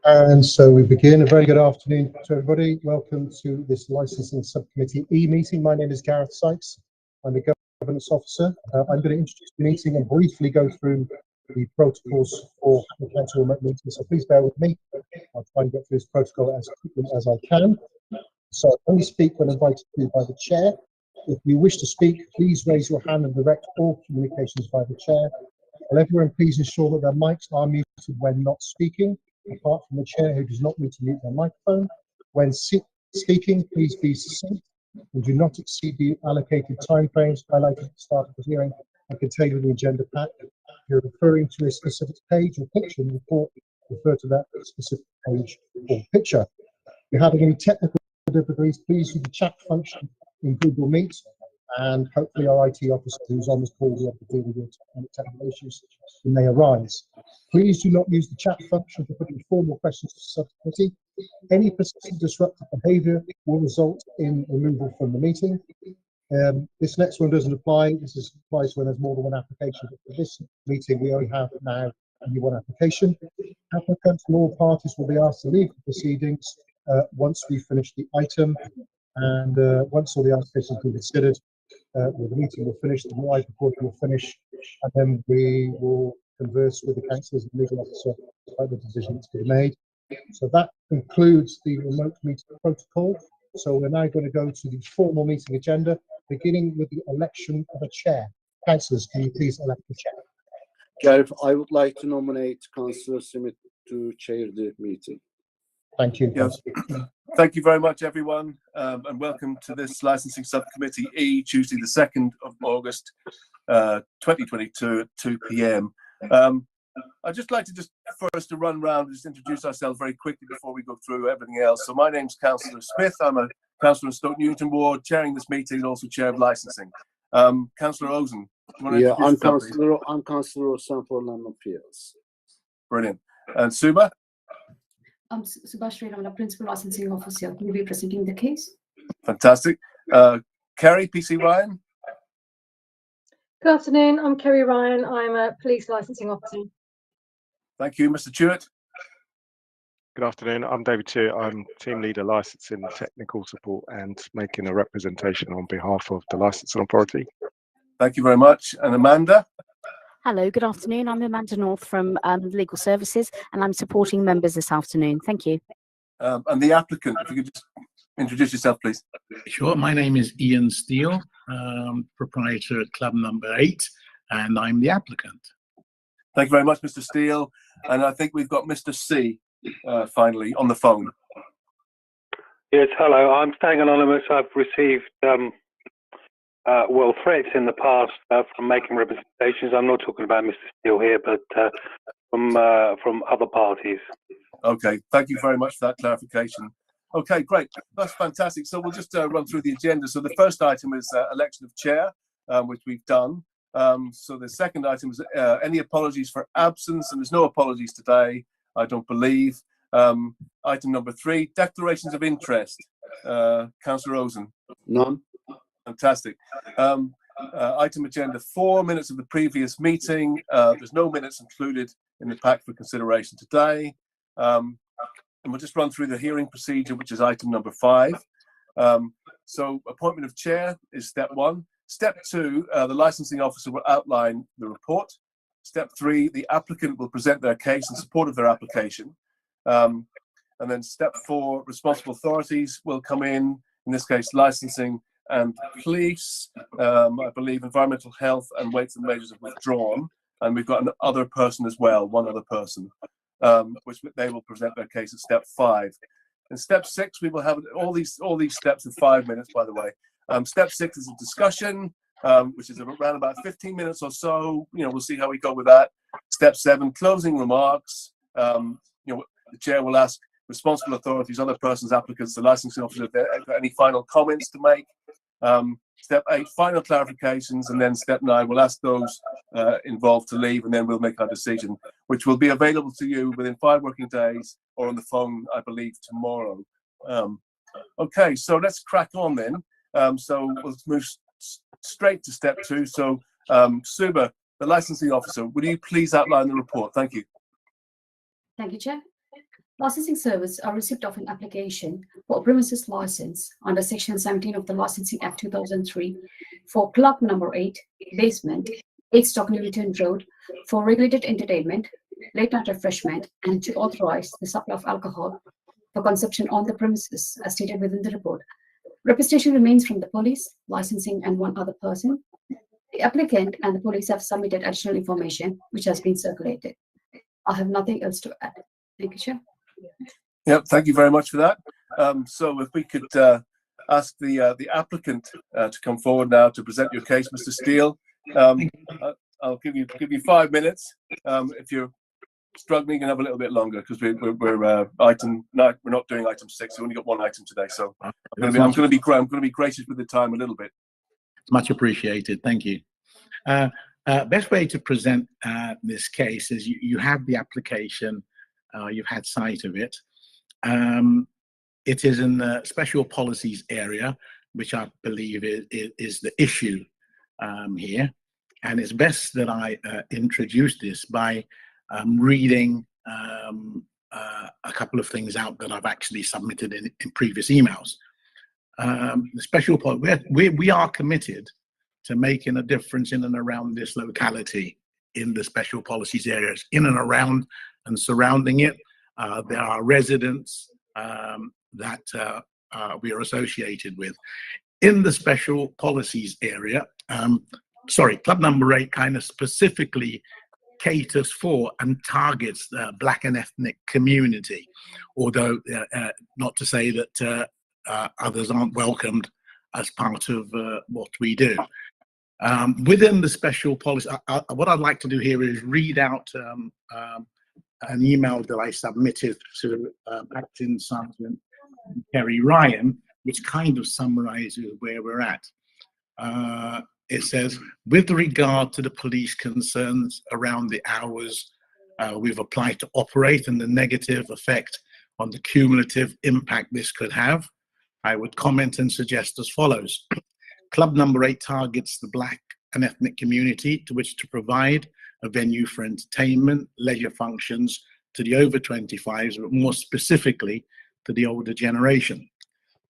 And so we begin. A very good afternoon to everybody. Welcome to this licensing subcommittee meeting. My name is Gareth Sykes. I'm the governance officer. I'm going to introduce the meeting and briefly go through the protocols for the council remote meetings. So please bear with me. I'll try and get through this protocol as quickly as I can. So only speak when invited to by the chair. If you wish to speak, please raise your hand and direct all communications by the chair. Will everyone please ensure that their mics are muted when not speaking, apart from the chair who does not need to mute their microphone. When speaking, please be succinct and do not exceed the allocated timeframes highlighted at the start of the hearing and contained in the agenda pack. If you're referring to a specific page or picture in the report, refer to that specific page or picture. If you're having any technical difficulties, please use the chat function in Google Meet, and hopefully our IT officer who's on this call will be able to deal with your technical issues that may arise. Please do not use the chat function to put in formal questions to the subcommittee. Any persistent disruptive behaviour will result in removal from the meeting. This next one doesn't apply. This applies when there's more than one application. But for this meeting, we only have now only one application. Applicants and all parties will be asked to leave the proceedings once we finish the item, and once all the applications have been considered, the meeting will finish, the live recording will finish, and then we will converse with the councillors and legal officer about the decision that's been made. So that concludes the remote meeting protocol. So we're now going to go to the formal meeting agenda, beginning with the election of a chair. Councillors, can you please elect the chair? Gareth, I would like to nominate Councillor Smith to chair the meeting. Thank you. Yes. Thank you very much, everyone, and welcome to this licensing subcommittee E, Tuesday the 2nd of August 2022 at 2 p.m. I'd just like to for us to run round and just introduce ourselves very quickly before we go through everything else. So my name's Councillor Smith. I'm a councillor in Stoke Newington Ward, chairing this meeting and also chair of licensing. Councillor Ozen. Yeah, I'm Councillor of Sanford Land Appeals. Brilliant. And Suba? I'm Subhash, I'm the Principal Licensing Officer. Will be presenting the case. Fantastic. Kerry, PC Ryan? Good afternoon, I'm Kerry Ryan. I'm a Police Licensing Officer. Thank you. Mr. Chewett? Good afternoon, I'm David Chewett. I'm Team Leader Licensing Technical Support and making a representation on behalf of the Licensing Authority. Thank you very much. And Amanda? Hello, good afternoon. I'm Amanda North from Legal Services, and I'm supporting members this afternoon. Thank you. And the applicant, if you could just introduce yourself, please. Sure. My name is Ian Steele, proprietor at Club Number 8, and I'm the applicant. Thank you very much, Mr. Steele. And I think we've got Mr. C finally on the phone. Yes, hello. I'm staying anonymous. I've received threats in the past from making representations. I'm not talking about Mr. Steele here, but from other parties. Okay, thank you very much for that clarification. Okay, great. That's fantastic. So we'll just run through the agenda. So the first item is election of chair, which we've done. So the second item is any apologies for absence, and there's no apologies today, I don't believe. Item number 3, declarations of interest. Councillor Ozen. None. Fantastic. Item agenda 4, minutes of the previous meeting. There's no minutes included in the pack for consideration today. And we'll just run through the hearing procedure, which is item number 5. So appointment of chair is step 1. Step 2, the licensing officer will outline the report. Step 3, the applicant will present their case in support of their application. And then step 4, responsible authorities will come in this case, licensing and police. I believe environmental health and weights and measures have withdrawn. And we've got another person as well, one other person, which they will present their case at step 5. In step 6, we will have all these steps in 5 minutes, by the way. Step 6 is a discussion, which is around about 15 minutes or so. We'll see how we go with that. Step 7, closing remarks. The chair will ask responsible authorities, other persons, applicants, the licensing officer, if they've got any final comments to make. Step 8, final clarifications, and then step 9, we'll ask those involved to leave, and then we'll make our decision, which will be available to you within 5 working days or on the phone, I believe, tomorrow. Okay, so let's crack on then. So we'll move straight to step 2. So Suba, the licensing officer, would you please outline the report? Thank you. Thank you, Chair. Licensing service are receipt of an application for a premises license under Section 17 of the Licensing Act 2003 for Club Number 8, Basement, 8 Stock Newton Road, for regulated entertainment, late night refreshment, and to authorize the supply of alcohol for consumption on the premises, as stated within the report. Representation remains from the police, licensing, and one other person. The applicant and the police have submitted additional information, which has been circulated. I have nothing else to add. Thank you, Chair. Yep, thank you very much for that. So if we could ask the applicant to come forward now to present your case, Mr. Steele. I'll give you 5 minutes. If you're struggling, you can have a little bit longer because we're not doing item 6. We only got one item today, so I'm going to be gracious with the time a little bit. Much appreciated. Thank you. Best way to present this case is you have the application. You've had sight of it. It is in the special policies area, which I believe is the issue here. And it's best that I introduce this by reading a couple of things out that I've actually submitted in previous emails. The special we are committed to making a difference in and around this locality in the special policies areas, in and around and surrounding it. There are residents that we are associated with. In the special policies area, Club Number 8 kind of specifically caters for and targets the Black and ethnic community, although not to say that others aren't welcomed as part of what we do. Within the special policy, what I'd like to do here is read out an email that I submitted to Acting Sergeant Kerry Ryan, which kind of summarizes where we're at. It says, with regard to the police concerns around the hours we've applied to operate and the negative effect on the cumulative impact this could have, I would comment and suggest as follows. Club Number 8 targets the Black and ethnic community to which to provide a venue for entertainment, leisure functions to the over 25s, but more specifically to the older generation.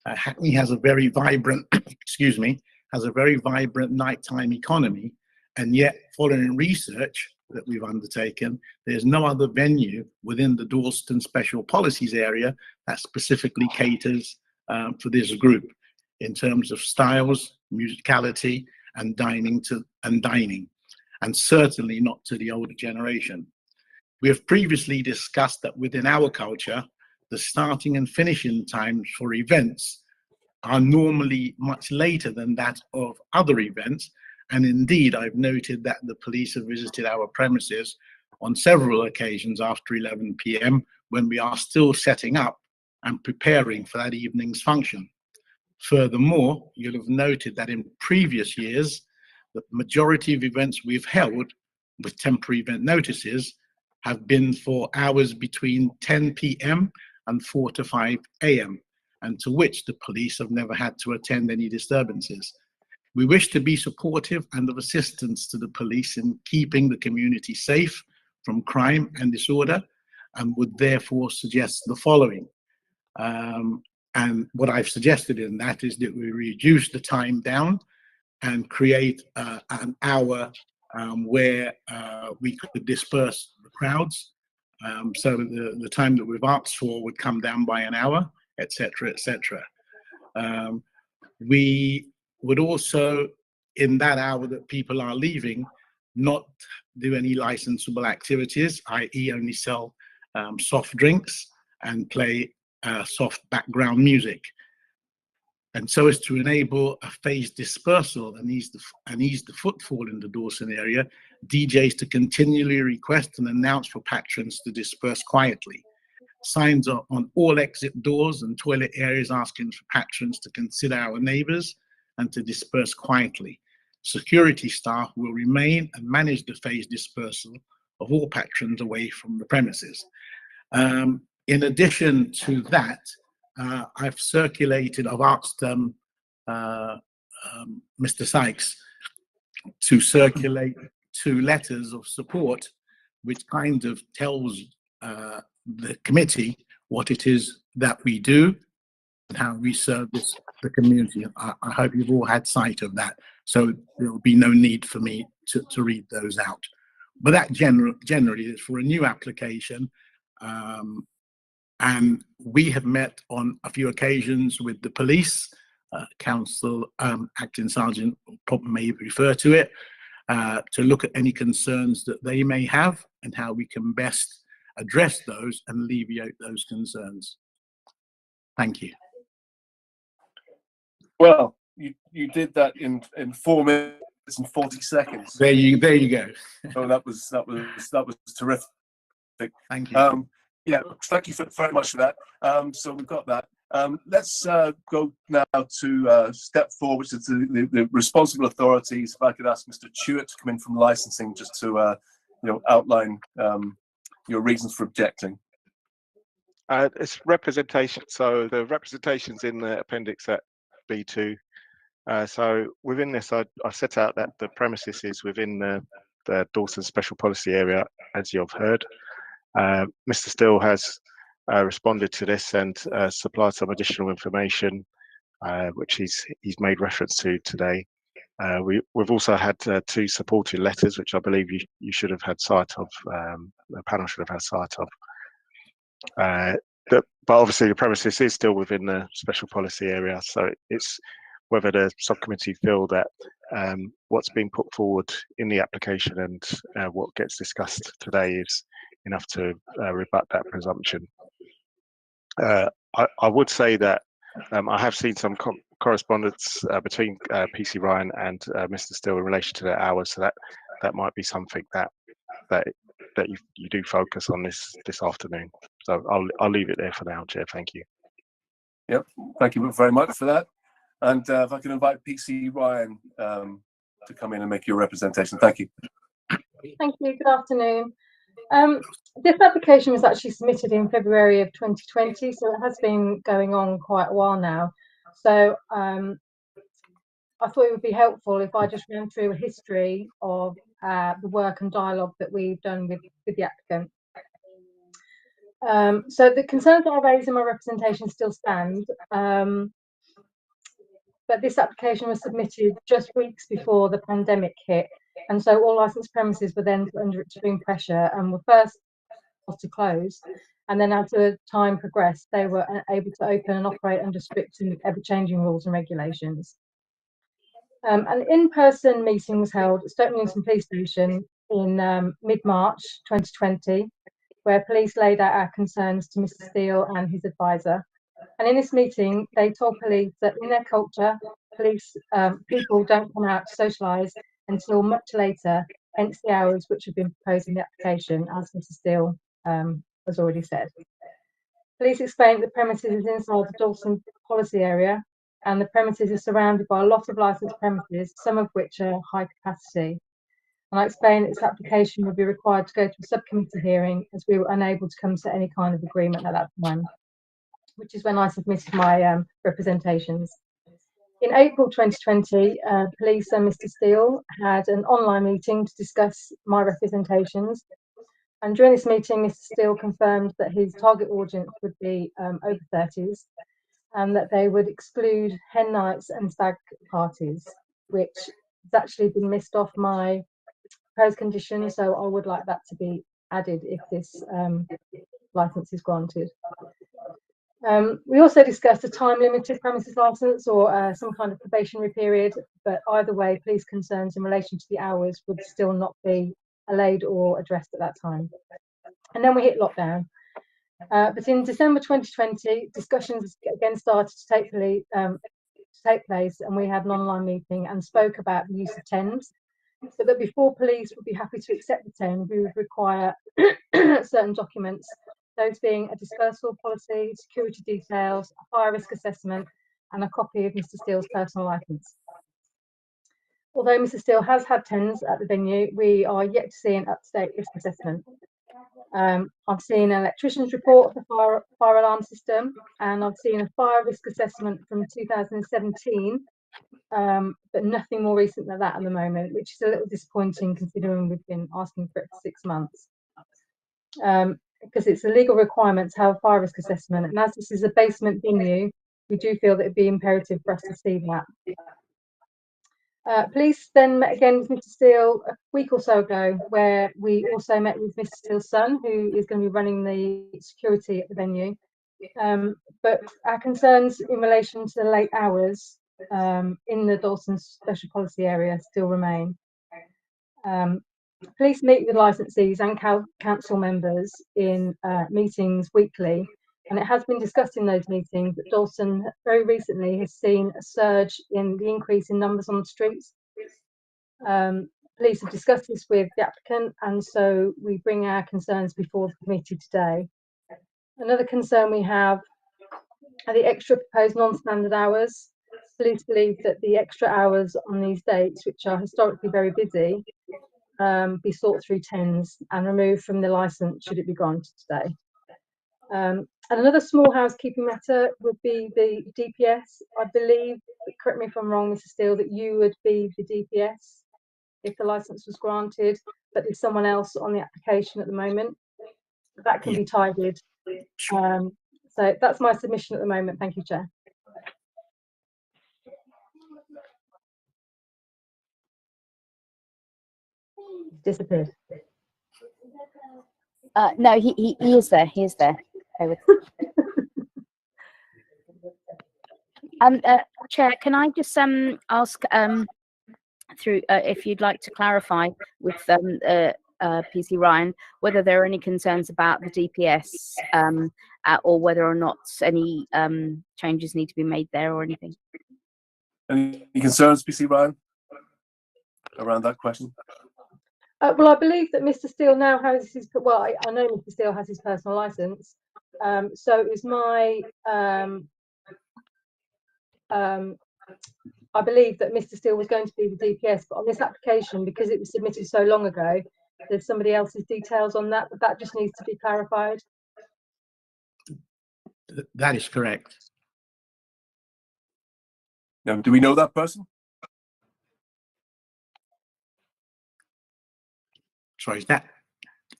Hackney has a very vibrant, has a very vibrant nighttime economy, and yet following research that we've undertaken, there's no other venue within the Dalston Special Policies area that specifically caters for this group in terms of styles, musicality, and dining, and certainly not to the older generation. We have previously discussed that within our culture, the starting and finishing times for events are normally much later than that of other events. And indeed, I've noted that the police have visited our premises on several occasions after 11 p.m. when we are still setting up and preparing for that evening's function. Furthermore, you'll have noted that in previous years, the majority of events we've held with temporary event notices have been for hours between 10 p.m. and 4 to 5 a.m., and to which the police have never had to attend any disturbances. We wish to be supportive and of assistance to the police in keeping the community safe from crime and disorder, and would therefore suggest the following. And what I've suggested in that is that we reduce the time down and create an hour where we could disperse the crowds. So the time that we've asked for would come down by an hour, etc., etc. We would also, in that hour that people are leaving, not do any licensable activities, i.e. only sell soft drinks and play soft background music. And so as to enable a phased dispersal and ease the footfall in the Dawson area, DJs to continually request and announce for patrons to disperse quietly. Signs are on all exit doors and toilet areas asking for patrons to consider our neighbours and to disperse quietly. Security staff will remain and manage the phased dispersal of all patrons away from the premises. In addition to that, I've asked Mr. Sykes to circulate 2 letters of support, which kind of tells the committee what it is that we do and how we service the community. I hope you've all had sight of that, so there will be no need for me to read those out. But that generally is for a new application, and we have met on a few occasions with the police. Council Acting Sergeant probably may refer to it, to look at any concerns that they may have and how we can best address those and alleviate those concerns. Thank you. Well, you did that in 4 minutes and 40 seconds. There you go. Oh, that was terrific. Thank you. Yeah, thank you very much for that. So we've got that. Let's go now to step 4, which is the responsible authorities. If I could ask Mr. Chewett to come in from licensing, just to outline your reasons for objecting. It's representation. So the representation's in the appendix at B2. So within this, I set out that the premises is within the Dawson Special Policy Area, as you've heard. Mr. Steele has responded to this and supplied some additional information, which he's made reference to today. We've also had 2 supporting letters, which I believe you should have had sight of. The panel should have had sight of. But obviously the premises is still within the special policy area, so it's whether the subcommittee feel that what's been put forward in the application and what gets discussed today is enough to rebut that presumption. I would say that I have seen some correspondence between PC Ryan and Mr. Steele in relation to their hours, so that might be something that you do focus on this afternoon. So I'll leave it there for now, Chair. Thank you. Yep, thank you very much for that. And if I can invite PC Ryan to come in and make your representation. Thank you. Thank you. Good afternoon. This application was actually submitted in February of 2020, so it has been going on quite a while now. So I thought it would be helpful if I just ran through a history of the work and dialogue that we've done with the applicant. So the concerns that I raised in my representation still stand, but this application was submitted just weeks before the pandemic hit, and so all licensed premises were then under extreme pressure and were first to close, and then as the time progressed, they were able to open and operate under strict and ever-changing rules and regulations. An in-person meeting was held at Stoke Newington Police Station in mid-March 2020, where police laid out our concerns to Mr. Steele and his advisor. And in this meeting, they told police that in their culture, people don't come out to socialise until much later, hence the hours which have been proposed in the application, as Mr. Steele has already said. Police explained the premises is inside the Dawson policy area, and the premises is surrounded by a lot of licensed premises, some of which are high capacity. And I explained that this application would be required to go to a subcommittee hearing, as we were unable to come to any kind of agreement at that time, which is when I submitted my representations. In April 2020, police and Mr. Steele had an online meeting to discuss my representations. And during this meeting, Mr. Steele confirmed that his target audience would be over 30s, and that they would exclude hen nights and stag parties, which has actually been missed off my proposed condition. So I would like that to be added if this license is granted. We also discussed a time-limited premises license or some kind of probationary period, but either way, police concerns in relation to the hours would still not be allayed or addressed at that time. And then we hit lockdown. But in December 2020, discussions again started to take place, and we had an online meeting and spoke about the use of TENS, but that before police would be happy to accept the TENS, we would require certain documents, those being a dispersal policy, security details, a fire risk assessment, and a copy of Mr. Steele's personal licence. Although Mr. Steele has had TENS at the venue, we are yet to see an up-to-date risk assessment. I've seen an electrician's report of the fire alarm system, and I've seen a fire risk assessment from 2017 but nothing more recent than that at the moment, which is a little disappointing considering we've been asking for it for 6 months. Because it's a legal requirement to have a fire risk assessment, and as this is a basement venue, we do feel that it'd be imperative for us to see that. Police then met again with Mr. Steele a week or so ago, where we also met with Mr. Steele's son, who is going to be running the security at the venue. But our concerns in relation to the late hours in the Dalston Special Policy Area still remain. Police meet with licensees and council members in meetings weekly, and it has been discussed in those meetings that Dalston very recently has seen a surge in the increase in numbers on the streets. Police have discussed this with the applicant, and so we bring our concerns before the committee today. Another concern we have are the extra proposed non-standard hours. Police believe that the extra hours on these dates, which are historically very busy, be sought through TENS and removed from the licence should it be granted today. And another small housekeeping matter would be the DPS. I believe, correct me if I'm wrong, Mr. Steele, that you would be the DPS if the licence was granted, but there's someone else on the application at the moment. That can be tidied. So that's my submission at the moment. Thank you, Chair. Disappeared. No, he is there. He is there. Chair, can I just ask through if you'd like to clarify with PC Ryan whether there are any concerns about the DPS or whether or not any changes need to be made there or anything? Any concerns, PC Ryan, around that question? Well, I believe that Mr. Steele now has his, well, I know Mr. Steele has his personal licence. So it was my, I believe that Mr. Steele was going to be the DPS, but on this application, because it was submitted so long ago, there's somebody else's details on that, but that just needs to be clarified. That is correct. Do we know that person? Sorry, is that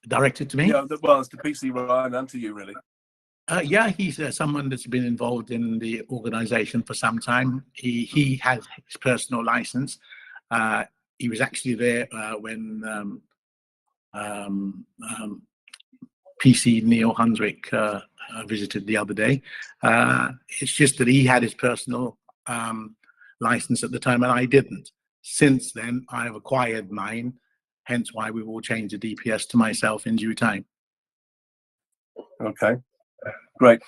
directed to me? Yeah, well, it's to PC Ryan and to you, really. Yeah, he's someone that's been involved in the organisation for some time. He has his personal licence. He was actually there when PC Neil Hunswick visited the other day. It's just that he had his personal licence at the time and I didn't. Since then, I've acquired mine, hence why we've all changed the DPS to myself in due time. Okay, great.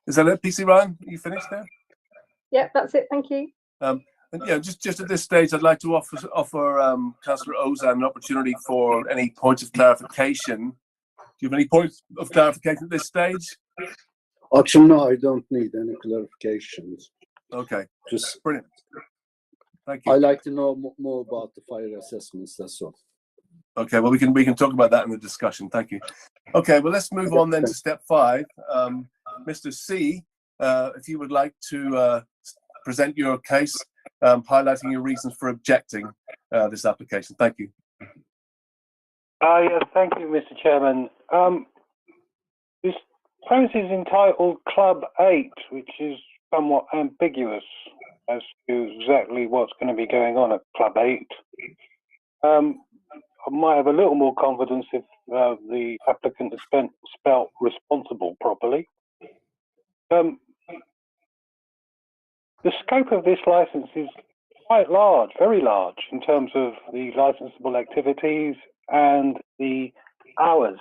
Is that it, PC Ryan? Are you finished there? Yeah, that's it. Thank you. And yeah, just at this stage, I'd like to offer Councillor Ozan an opportunity for any points of clarification. Do you have any points of clarification at this stage? Actually, no, I don't need any clarifications. Okay, Just brilliant. Thank you. I like to know more about the fire assessments. That's all. Okay, well, we can talk about that in the discussion. Thank you. Okay, well, let's move on then to step 5. Mr. C, if you would like to present your case, highlighting your reasons for objecting this application. Thank you. Yes, thank you, Mr. Chairman. This premise is entitled Club 8, which is somewhat ambiguous as to exactly what's going to be going on at Club 8. I might have a little more confidence if the applicant has spelt responsible properly. The scope of this license is quite large, very large, in terms of the licensable activities and the hours.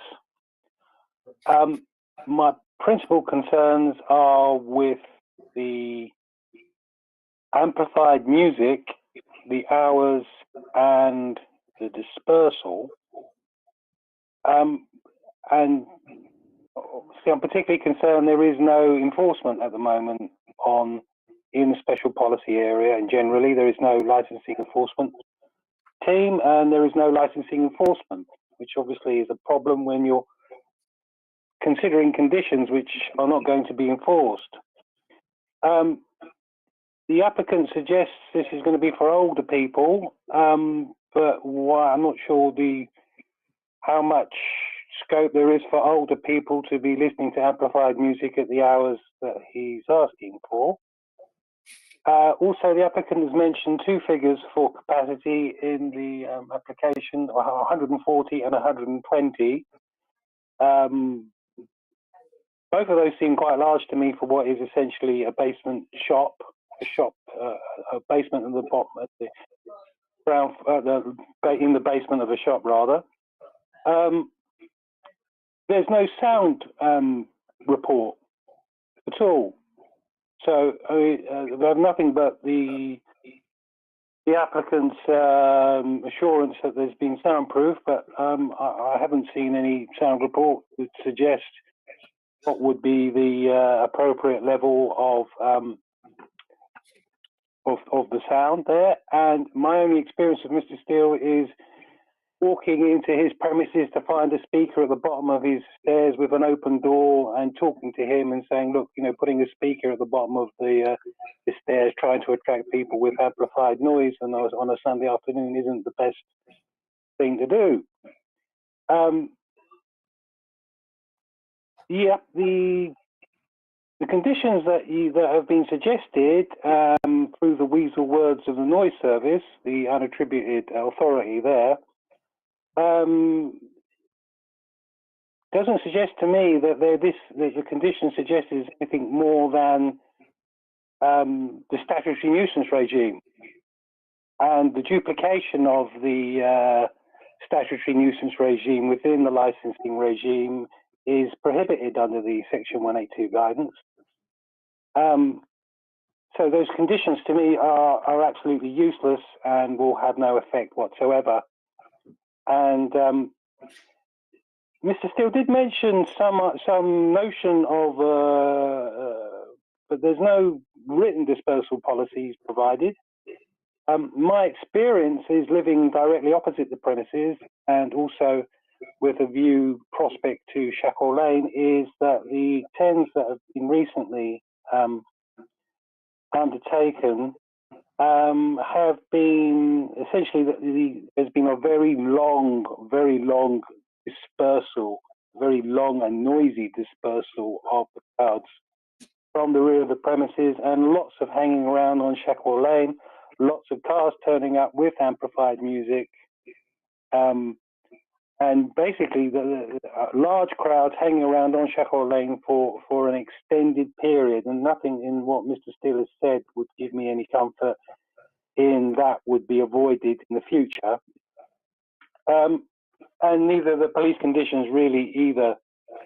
My principal concerns are with the amplified music, the hours, and the dispersal. And see, I'm particularly concerned there is no enforcement at the moment in the special policy area, and generally there is no licensing enforcement team and there is no licensing enforcement, which obviously is a problem when you're considering conditions which are not going to be enforced. the applicant suggests this is going to be for older people, but why, I'm not sure how much scope there is for older people to be listening to amplified music at the hours that he's asking for. Also, the applicant has mentioned two figures for capacity in the application, 140 and 120. Both of those seem quite large to me for what is essentially a basement shop, a basement in the bottom, at the ground, in the basement of a shop rather. There's no sound report at all. So I have nothing but the applicant's assurance that there's been soundproof, but I haven't seen any sound report that suggests what would be the appropriate level of the sound there. And my only experience of Mr. Steele is walking into his premises to find a speaker at the bottom of his stairs with an open door and talking to him and saying, look, you know, putting a speaker at the bottom of the stairs trying to attract people with amplified noise and on a Sunday afternoon isn't the best thing to do. Yeah, the conditions that have been suggested through the weasel words of the noise service, the unattributed authority there, doesn't suggest to me that the condition suggested is anything more than the statutory nuisance regime, and the duplication of the statutory nuisance regime within the licensing regime is prohibited under the Section 182 guidance. So those conditions to me are absolutely useless and will have no effect whatsoever. And Mr. Steele did mention some notion of, but there's no written dispersal policies provided. My experience is living directly opposite the premises and also with a view prospect to Shackle Lane is that the tents that have been recently undertaken have been essentially there's been a very long dispersal, very long and noisy dispersal of the crowds from the rear of the premises, and lots of hanging around on Shackle Lane, lots of cars turning up with amplified music, and basically the large crowds hanging around on Shackle Lane for an extended period, and nothing in what Mr. Steele has said would give me any comfort in that would be avoided in the future. And neither the police conditions really either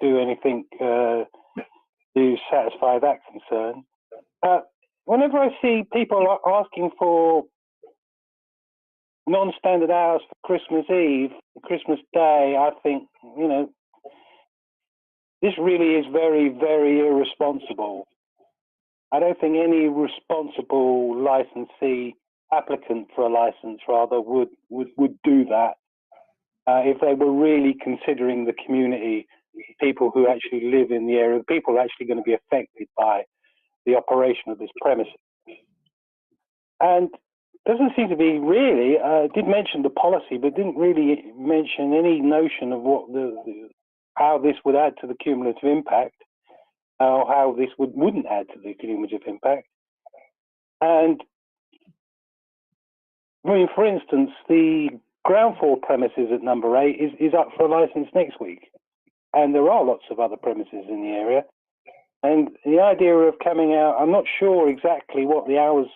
do anything to satisfy that concern. Whenever I see people asking for non-standard hours for Christmas Eve, Christmas Day, I think, you know, this really is very, very irresponsible. I don't think any responsible licensee, applicant for a license rather, would do that if they were really considering the community, people who actually live in the area, people who are actually going to be affected by the operation of this premises. And doesn't seem to be really, did mention the policy, but didn't really mention any notion of what how this would add to the cumulative impact, or how this wouldn't add to the cumulative impact. And I mean, for instance, the ground floor premises at number 8 is up for a license next week. And there are lots of other premises in the area. And the idea of coming out, I'm not sure exactly what the hours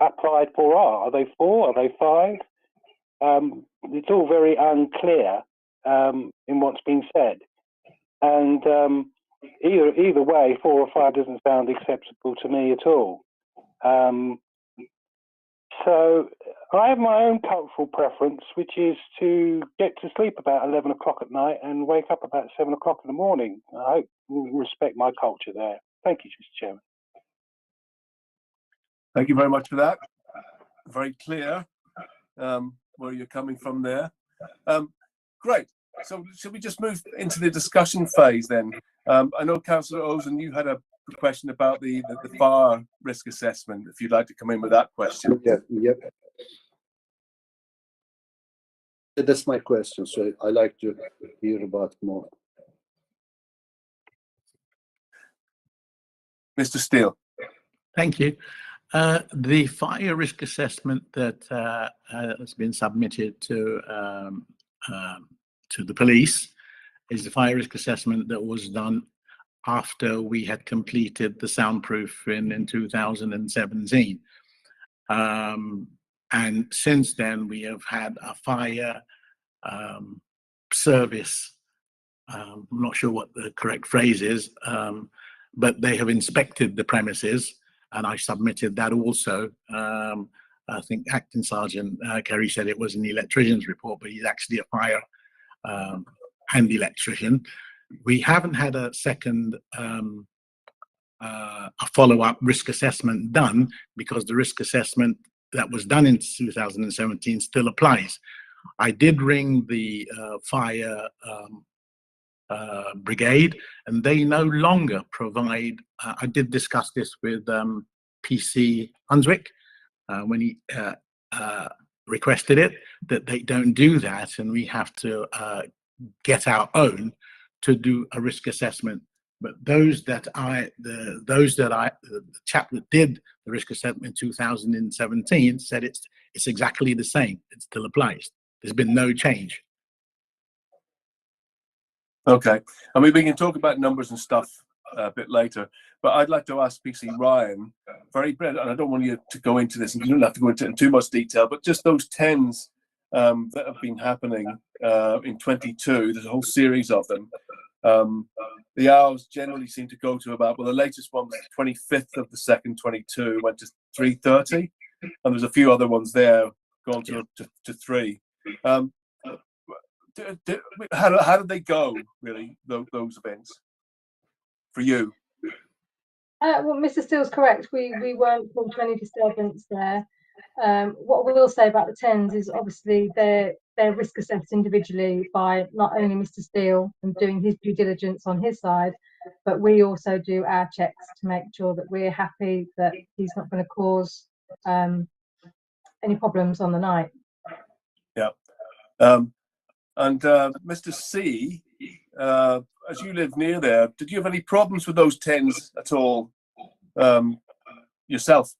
applied for are. Are they 4? Are they 5? It's all very unclear in what's been said. And either way, 4 or 5 doesn't sound acceptable to me at all. So I have my own cultural preference, which is to get to sleep about 11 o'clock at night and wake up about 7 o'clock in the morning. I hope you respect my culture there. Thank you, Mr. Chairman. Thank you very much for that. Very clear where you're coming from there. Great. So should we just move into the discussion phase then? I know Councillor Ozen, you had a question about the fire risk assessment, if you'd like to come in with that question. Yeah, yep. That's my question, so I like to hear about more. Mr. Steele. Thank you. The fire risk assessment that has been submitted to the police is the fire risk assessment that was done after we had completed the soundproofing in 2017. And since then, we have had a fire service. I'm not sure what the correct phrase is, but they have inspected the premises, and I submitted that also. I think Acting Sergeant Kerry said it was an electrician's report, but he's actually a fire and electrician. We haven't had a second a follow-up risk assessment done because the risk assessment that was done in 2017 still applies. I did ring the fire brigade, and they no longer provide. I did discuss this with PC Hunswick when he requested it, that they don't do that, and we have to get our own to do a risk assessment. But the chap that did the risk assessment in 2017 said it's exactly the same. It still applies. There's been no change. Okay, I mean, we can talk about numbers and stuff a bit later, but I'd like to ask PC Ryan, and I don't want you to go into this, and you don't have to go into it in too much detail, but just those 10s that have been happening in 22, there's a whole series of them. The hours generally seem to go to about, well, the latest one was the 25th of the 2nd, 22, went to 3:30, and there's a few other ones there gone to 3. How did they go, really, those events, for you? Well, Mr. Steele's correct. We weren't called to any disturbance there. What we will say about the 10s is obviously they're risk assessed individually by not only Mr. Steele and doing his due diligence on his side, but we also do our checks to make sure that we're happy that he's not going to cause any problems on the night. Yeah. And Mr. C, as you live near there, did you have any problems with those 10s at all yourself?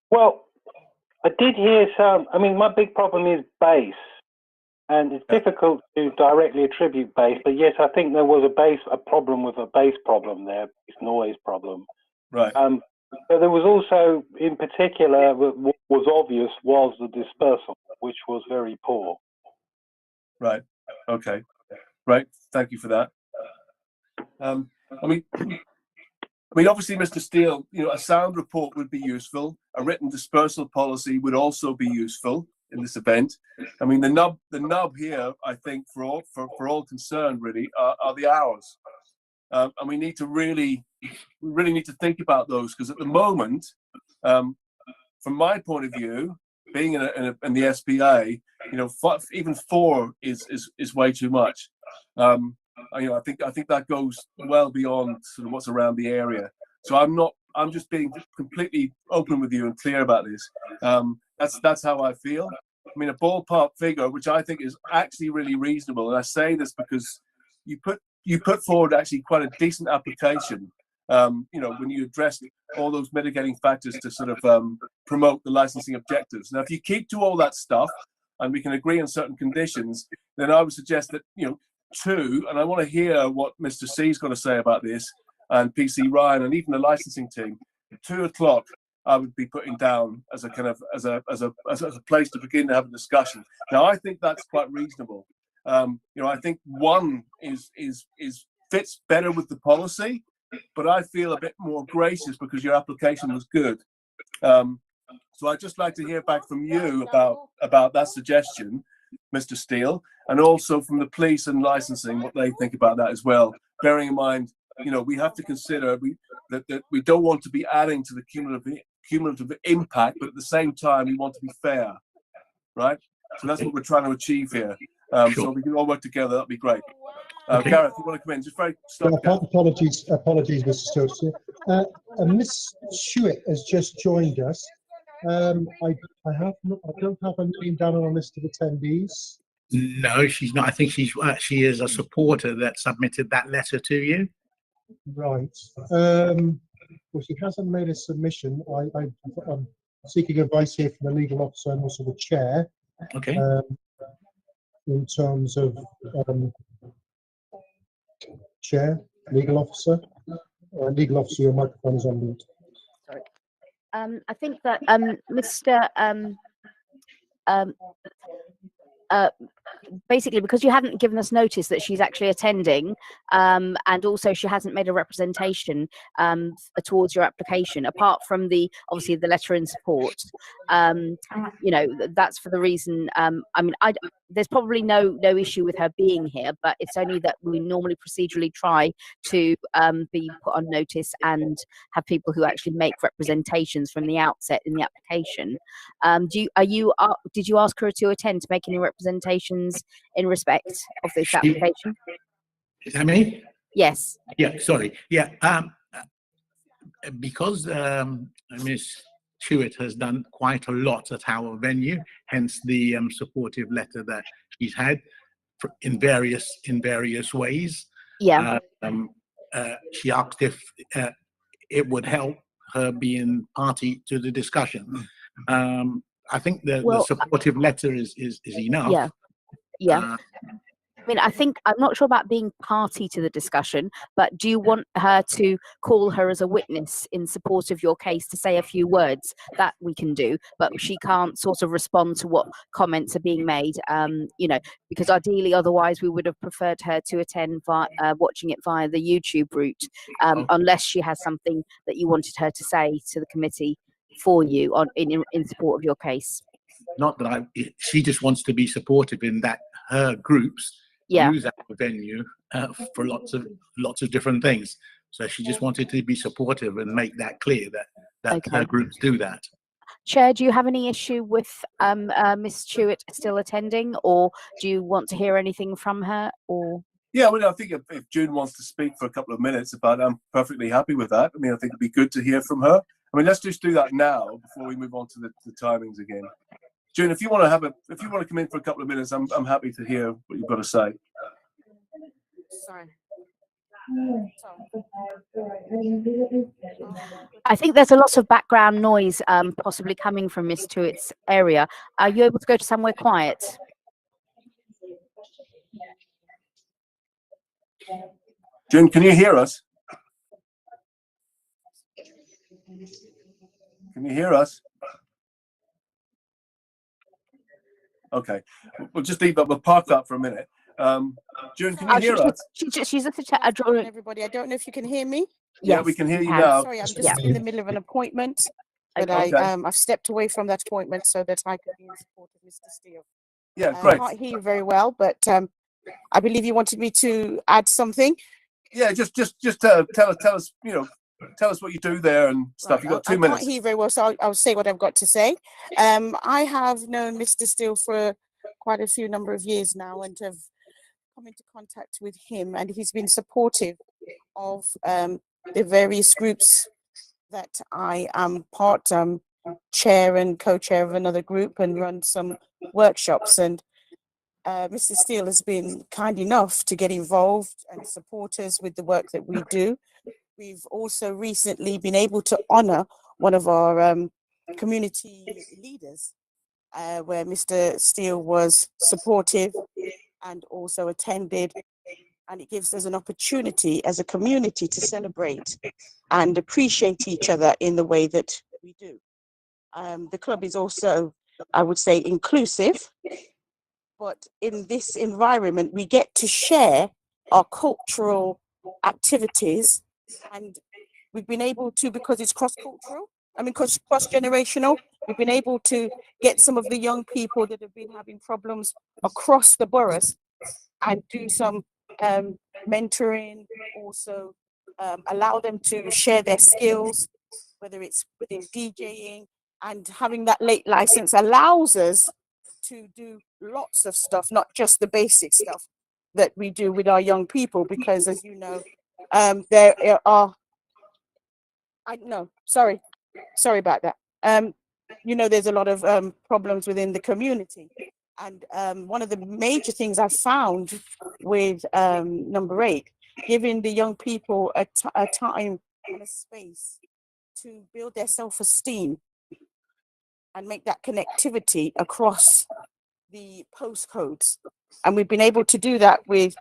Well, I did hear some. I mean, my big problem is bass, and it's difficult to directly attribute bass. But yes, I think there was a problem with a bass problem there, this noise problem. Right. But there was also, in particular, what was obvious was the dispersal, which was very poor. Right. Okay. Right. Thank you for that. I mean, obviously, Mr. Steele, a sound report would be useful. A written dispersal policy would also be useful in this event. I mean, the nub here, I think, for all concerned, really, are the hours, and we really need to think about those, because at the moment, from my point of view, being in the SPA, even 4 is way too much. I think that goes well beyond sort of what's around the area. So I'm just being completely open with you and clear about this. That's how I feel. I mean, a ballpark figure, which I think is actually really reasonable, and I say this because you put forward actually quite a decent application. When you address all those mitigating factors to sort of promote the licensing objectives. Now, if you keep to all that stuff and we can agree on certain conditions, then I would suggest that 2, and I want to hear what Mr. C is going to say about this, and PC Ryan, and even the licensing team. 2 o'clock, I would be putting down as a kind of as a place to begin to have a discussion. Now, I think that's quite reasonable. I think 1 fits better with the policy, but I feel a bit more gracious because your application was good. So I'd just like to hear back from you about that suggestion, Mr. Steele, and also from the police and licensing, what they think about that as well. Bearing in mind, we have to consider that we don't want to be adding to the cumulative impact, but at the same time, we want to be fair, right? So that's what we're trying to achieve here. So Sure. we can all work together. That'd be great. Okay. Gareth, you want to come in? Just very stop. Apologies, Mr. Stewart. Miss Shewitt has just joined us. I don't have her name down on a list of attendees. No, she's not. I think she is a supporter that submitted that letter to you. Right. Well, she hasn't made a submission. I'm seeking advice here from the legal officer and also the chair. Okay. In terms of chair, legal officer, your microphone is on mute. Sorry. I think that Mr. Basically, because you hadn't given us notice that she's actually attending, and also she hasn't made a representation towards your application, apart from obviously the letter in support. That's for the reason. I mean, there's probably no issue with her being here, but it's only that we normally procedurally try to be put on notice and have people who actually make representations from the outset in the application. Did you ask her to attend to make any representations in respect of this application? Is that me? Yes. Yeah. Sorry. Yeah. Because Miss Stewart has done quite a lot at our venue, hence the supportive letter that she's had in various ways. Yeah. She asked if it would help her being party to the discussion. I think the supportive letter is enough. Yeah. Yeah. I mean, I'm not sure about being party to the discussion, but do you want her to call her as a witness in support of your case to say a few words? That we can do, but she can't sort of respond to what comments are being made, because ideally, otherwise we would have preferred her to attend watching it via the YouTube route, unless she has something that you wanted her to say to the committee for you in support of your case. Not that she just wants to be supportive in that her groups use our venue for lots of different things. So she just wanted to be supportive and make that clear that her groups do that. Chair, do you have any issue with Miss Stewart still attending, or do you want to hear anything from her? Or Yeah, I mean, I think if June wants to speak for a couple of minutes about it, I'm perfectly happy with that. I mean, I think it'd be good to hear from her. I mean, let's just do that now before we move on to the timings again. June, if you want to come in for a couple of minutes, I'm happy to hear what you've got to say. Sorry. I think there's a lot of background noise possibly coming from Miss Stewart's area. Are you able to go to somewhere quiet? June, can you hear us? Can you hear us? Okay, we'll just leave that. We'll park that for a minute. June, can you hear us? She's at the drawing. Everybody, I don't know if you can hear me. Yeah, we can hear you now. Sorry, I'm just in the middle of an appointment, but Okay. I've stepped away from that appointment so that I could be in support of Mr. Steele. Yeah, great. I can't hear you very well, but I believe you wanted me to add something. Yeah, just tell us, tell us what you do there and stuff. Right, You've got 2 I minutes. can't hear you very well, so I'll say what I've got to say. I have known Mr. Steele for quite a few number of years now and have come into contact with him, and he's been supportive of the various groups that I am part chair and co-chair of another group and run some workshops. And Mr. Steele has been kind enough to get involved and support us with the work that we do. We've also recently been able to honor one of our community leaders, where Mr. Steele was supportive and also attended. And it gives us an opportunity as a community to celebrate and appreciate each other in the way that we do. The club is also, I would say, inclusive, but in this environment, we get to share our cultural activities, and we've been able to, because it's cross-cultural, cross-generational, we've been able to get some of the young people that have been having problems across the boroughs and do some mentoring, also allow them to share their skills, whether it's within DJing, and having that late license allows us to do lots of stuff, not just the basic stuff that we do with our young people, because as you know, there are, sorry about that. You know, there's a lot of problems within the community. And one of the major things I found with number 8, giving the young people a time and a space to build their self-esteem and make that connectivity across the postcodes. And we've been able to do that with,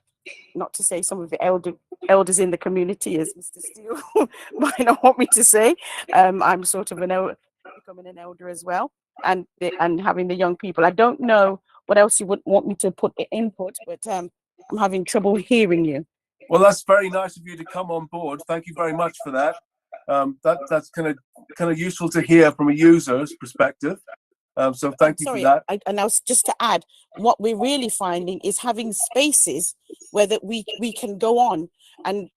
not to say some of the elders in the community, as Mr. Steele might not want me to say. I'm sort of becoming an elder as well, and having the young people. I don't know what else you would want me to put input, but I'm having trouble hearing you. Well, that's very nice of you to come on board. Thank you very much for that. That's kind of useful to hear from a user's perspective. So thank you for that. And I was just to add, what we're really finding is having spaces where that we can go on and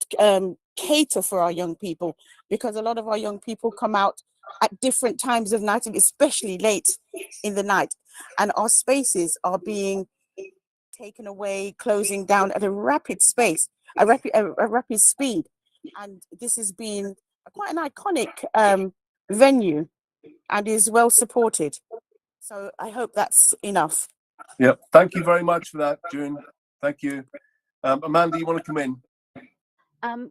cater for our young people, because a lot of our young people come out at different times of night, and especially late in the night, and our spaces are being taken away, closing down at a rapid speed, and this has been quite an iconic venue and is well supported. So I hope that's enough. Yep. Thank you very much for that, June. Thank you. Amanda, you want to come in?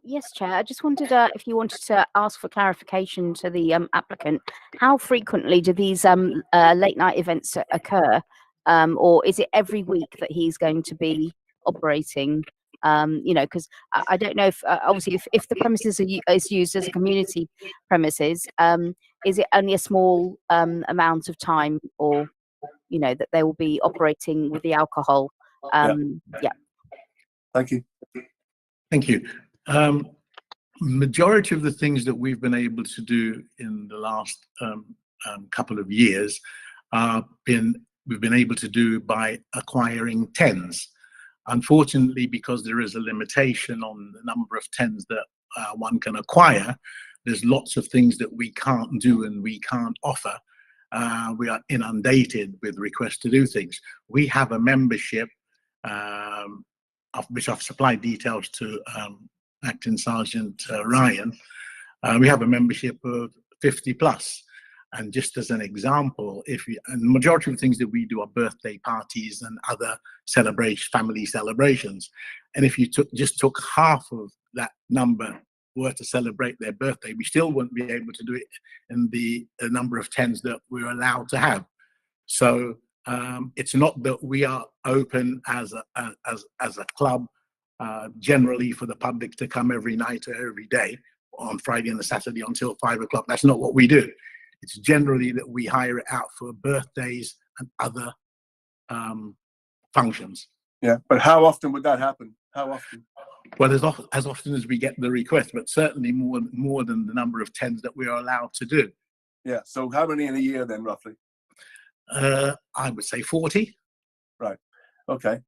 Yes, Chair. I just wondered if you wanted to ask for clarification to the applicant. How frequently do these late night events occur? Or is it every week that he's going to be operating? You know, because I don't know if obviously if the premises is used as a community premises, is it only a small amount of time, or you know, that they will be operating with the alcohol? Yeah. Thank you. Thank you. Majority of the things that we've been able to do in the last couple of years we've been able to do by acquiring tens. Unfortunately, because there is a limitation on the number of tens that one can acquire, there's lots of things that we can't do and we can't offer. We are inundated with requests to do things. We have a membership of which I've supplied details to Acting Sergeant Ryan. We have a membership of 50 plus. And just as an example, and the majority of the things that we do are birthday parties and other family celebrations. And if you just took half of that number were to celebrate their birthday, we still wouldn't be able to do it in the number of tens that we're allowed to have. So it's not that we are open as a club generally for the public to come every night or every day on Friday and a Saturday until 5 o'clock. That's not what we do. It's generally that we hire it out for birthdays and other functions. Yeah, but how often would that happen? How often? Well, as often as we get the request, but certainly more than the number of tens that we are allowed to do. Yeah. So how many in a year then, roughly? I would say 40. Right. Okay.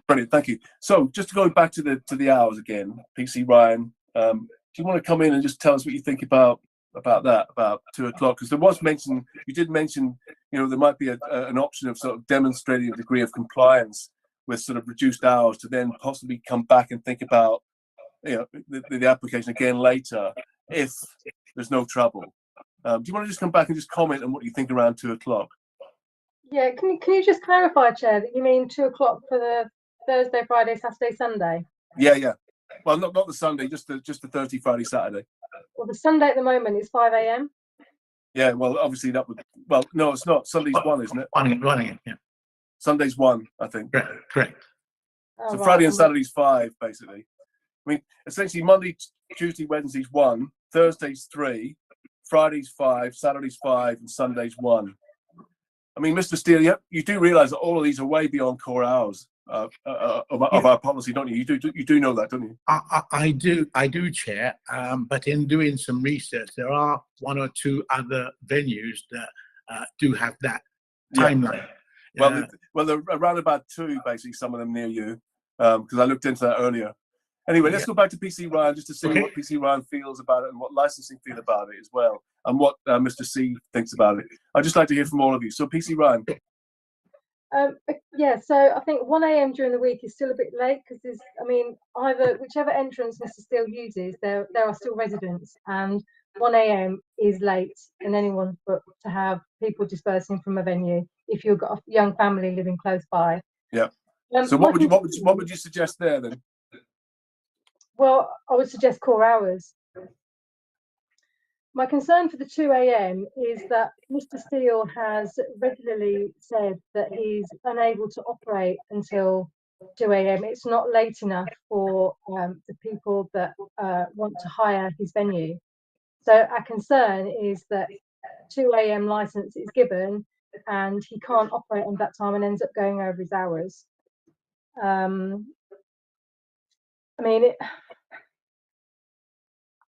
Brilliant. Thank you. So just to go back to the hours again, PC Ryan, do you want to come in and just tell us what you think about that, about 2 o'clock? Because you did mention, you know, there might be an option of sort of demonstrating a degree of compliance with sort of reduced hours to then possibly come back and think about, you know, the application again later if there's no trouble. Do you want to just come back and just comment on what you think around 2 o'clock? Yeah, can you just clarify, Chair, that you mean 2 o'clock for the Thursday, Friday, Saturday, Sunday? Yeah. Well, not the Sunday, just the Thursday, Friday, Saturday. Well, the Sunday at the moment is 5 a.m. Yeah, well, obviously that would. Well, no, it's not. Sunday's 1, isn't it? One, yeah. Sunday's 1, I think. Correct. Oh, So right. Friday and Saturday's 5, basically. I mean, essentially Monday, Tuesday, Wednesday's 1, Thursday's 3, Friday's 5, Saturday's 5, and Sunday's 1. I mean, Mr. Steele, you do realise that all of these are way beyond core hours of our policy, don't you? You do know that, don't you? I do, Chair. But in doing some research, there are 1 or 2 other venues that do have that timeline. Yeah. Well, they're around about 2, basically, some of them near you, because I looked into that earlier. Anyway, let's go back to PC Ryan just to see what PC Ryan feels about it and what licensing feel about it as well, and what Mr. C thinks about it. I'd just like to hear from all of you. So, PC Ryan. Yeah, so I think 1 a.m. during the week is still a bit late because there's, I mean, either whichever entrance Mr. Steele uses, there are still residents, and 1 a.m. is late in anyone's book to have people dispersing from a venue if you've got a young family living close by. Yeah. So what would you suggest there then? Well, I would suggest core hours. My concern for the 2 a.m. is that Mr. Steele has regularly said that he's unable to operate until 2 a.m. It's not late enough for the people that want to hire his venue. So our concern is that 2 a.m. license is given and he can't operate on that time and ends up going over his hours. I mean,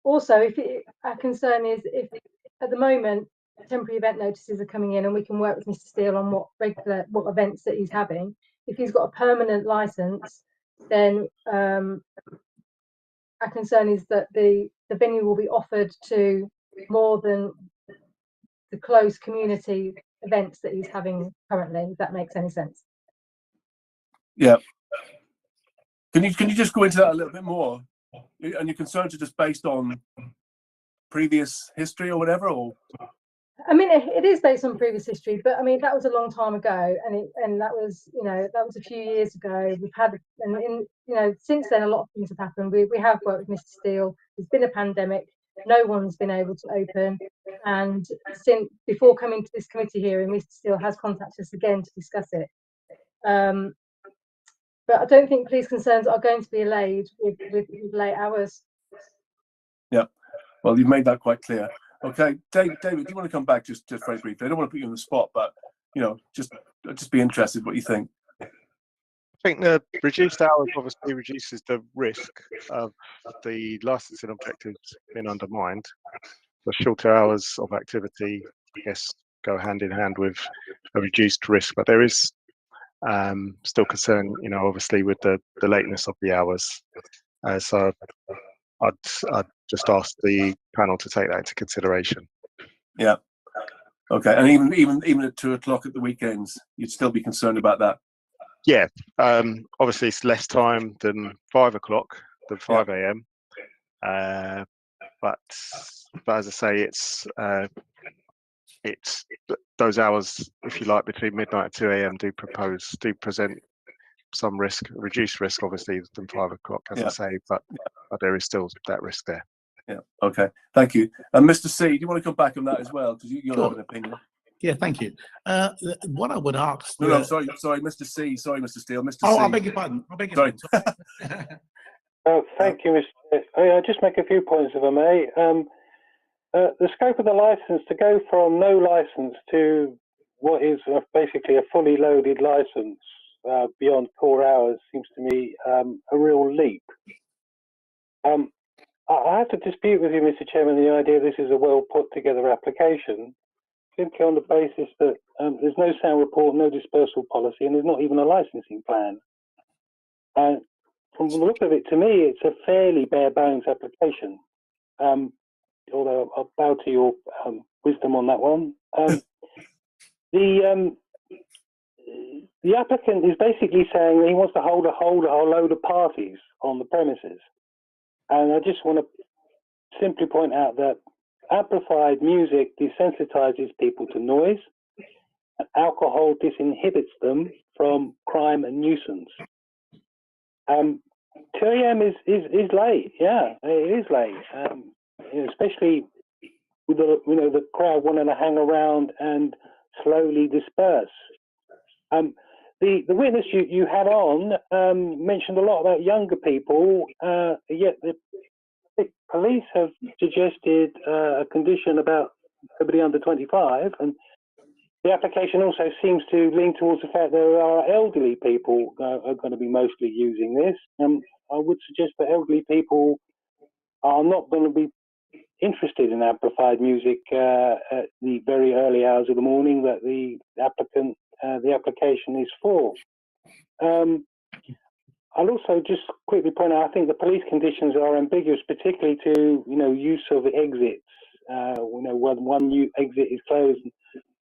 also, our concern is if at the moment temporary event notices are coming in and we can work with Mr. Steele on what events that he's having. If he's got a permanent license, then our concern is that the venue will be offered to more than the close community events that he's having currently, if that makes any sense. Yeah. Can you just go into that a little bit more? And your concerns are just based on previous history or whatever, or? I mean, it is based on previous history, but I mean that was a long time ago, and that was a few years ago. We've had, and since then a lot of things have happened. We have worked with Mr. Steele. There's been a pandemic. No one's been able to open, and since before coming to this committee hearing, Mr. Steele has contacted us again to discuss it. But I don't think police concerns are going to be allayed with late hours. Yeah, well, you've made that quite clear. Okay, David, do you want to come back just very briefly? I don't want to put you on the spot, but just be interested what you think. I think the reduced hours obviously reduces the risk of the licensing objectives being undermined. The shorter hours of activity, I guess, go hand in hand with a reduced risk, but there is still concern, obviously with the lateness of the hours. So I'd just ask the panel to take that into consideration. Yeah. Okay. And even at 2 o'clock at the weekends, you'd still be concerned about that. Yeah. Obviously, it's less time than 5 o'clock, than 5 a.m. But as I say, it's those hours, if you like, between midnight and 2 a.m. do present some risk, reduced risk, obviously, than 5 o'clock, as I say, but there is still that risk there. Yeah. Okay. Thank you. And Mr. C, do you want to come back on that as well? Because you'll have an opinion. Yeah, thank you. What I would ask. No, sorry, Mr. C. Sorry, Mr. Steele. Mr. Oh, C. I beg your pardon. Thank you, Mr. I'll just make a few points, if I may. The scope of the license to go from no license to what is basically a fully loaded license beyond core hours seems to me a real leap. I have to dispute with you, Mr. Chairman, the idea this is a well put together application, simply on the basis that there's no sound report, no dispersal policy, and there's not even a licensing plan. And from the look of it, to me, it's a fairly bare bones application. Although I'll bow to your wisdom on that one. The applicant is basically saying that he wants to hold a whole load of parties on the premises. And I just want to simply point out that amplified music desensitizes people to noise, and alcohol disinhibits them from crime and nuisance. 2 a.m. is late. Yeah, it is late, especially with the crowd wanting to hang around and slowly disperse. The witness you had on mentioned a lot about younger people, yet the police have suggested a condition about everybody under 25, and the application also seems to lean towards the fact there are elderly people are going to be mostly using this. I would suggest that elderly people are not going to be interested in amplified music at the very early hours of the morning that the application is for. I'll also just quickly point out, I think the police conditions are ambiguous, particularly to use of exits. When one new exit is closed,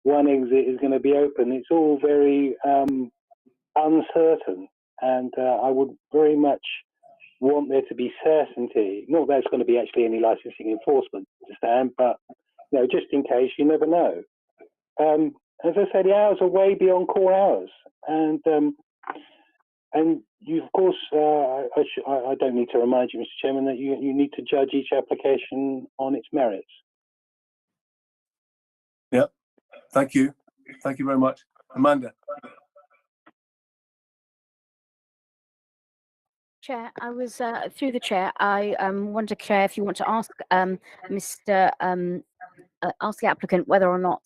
one exit is going to be open. It's all very uncertain, and I would very much want there to be certainty. Not that there's going to be actually any licensing enforcement, understand, but just in case, you never know. As I say, the hours are way beyond core hours, and you, of course, I don't need to remind you, Mr. Chairman, that you need to judge each application on its merits. Yeah, thank you very much, Amanda. Chair, I was through the chair. I wonder, Chair, if you want to ask ask the applicant whether or not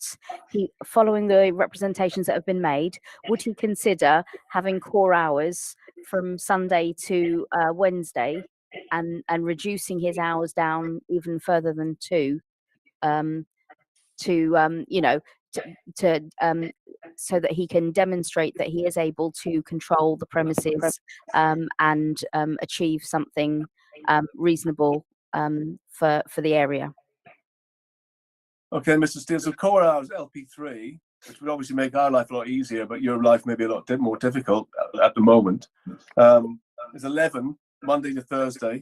he, following the representations that have been made, would he consider having core hours from Sunday to Wednesday, and reducing his hours down even further than 2, so that he can demonstrate that he is able to control the premises and achieve something reasonable for the area. Okay, Mr. Steele, so core hours LP3, which would obviously make our life a lot easier, but your life may be a lot more difficult at the moment, is 11 Monday to Thursday,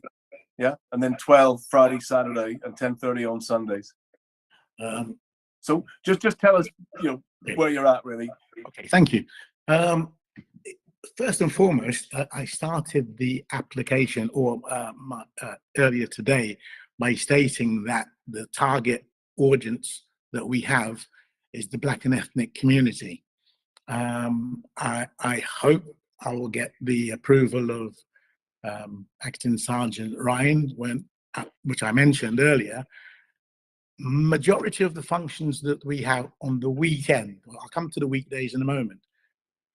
yeah, and then 12 Friday, Saturday, and 10:30 on Sundays. So just tell us, where you're at, really. Okay, thank you. First and foremost, I started the application earlier today by stating that the target audience that we have is the Black and ethnic community. I hope I will get the approval of Acting Sergeant Ryan, which I mentioned earlier. Majority of the functions that we have on the weekend, I'll come to the weekdays in a moment,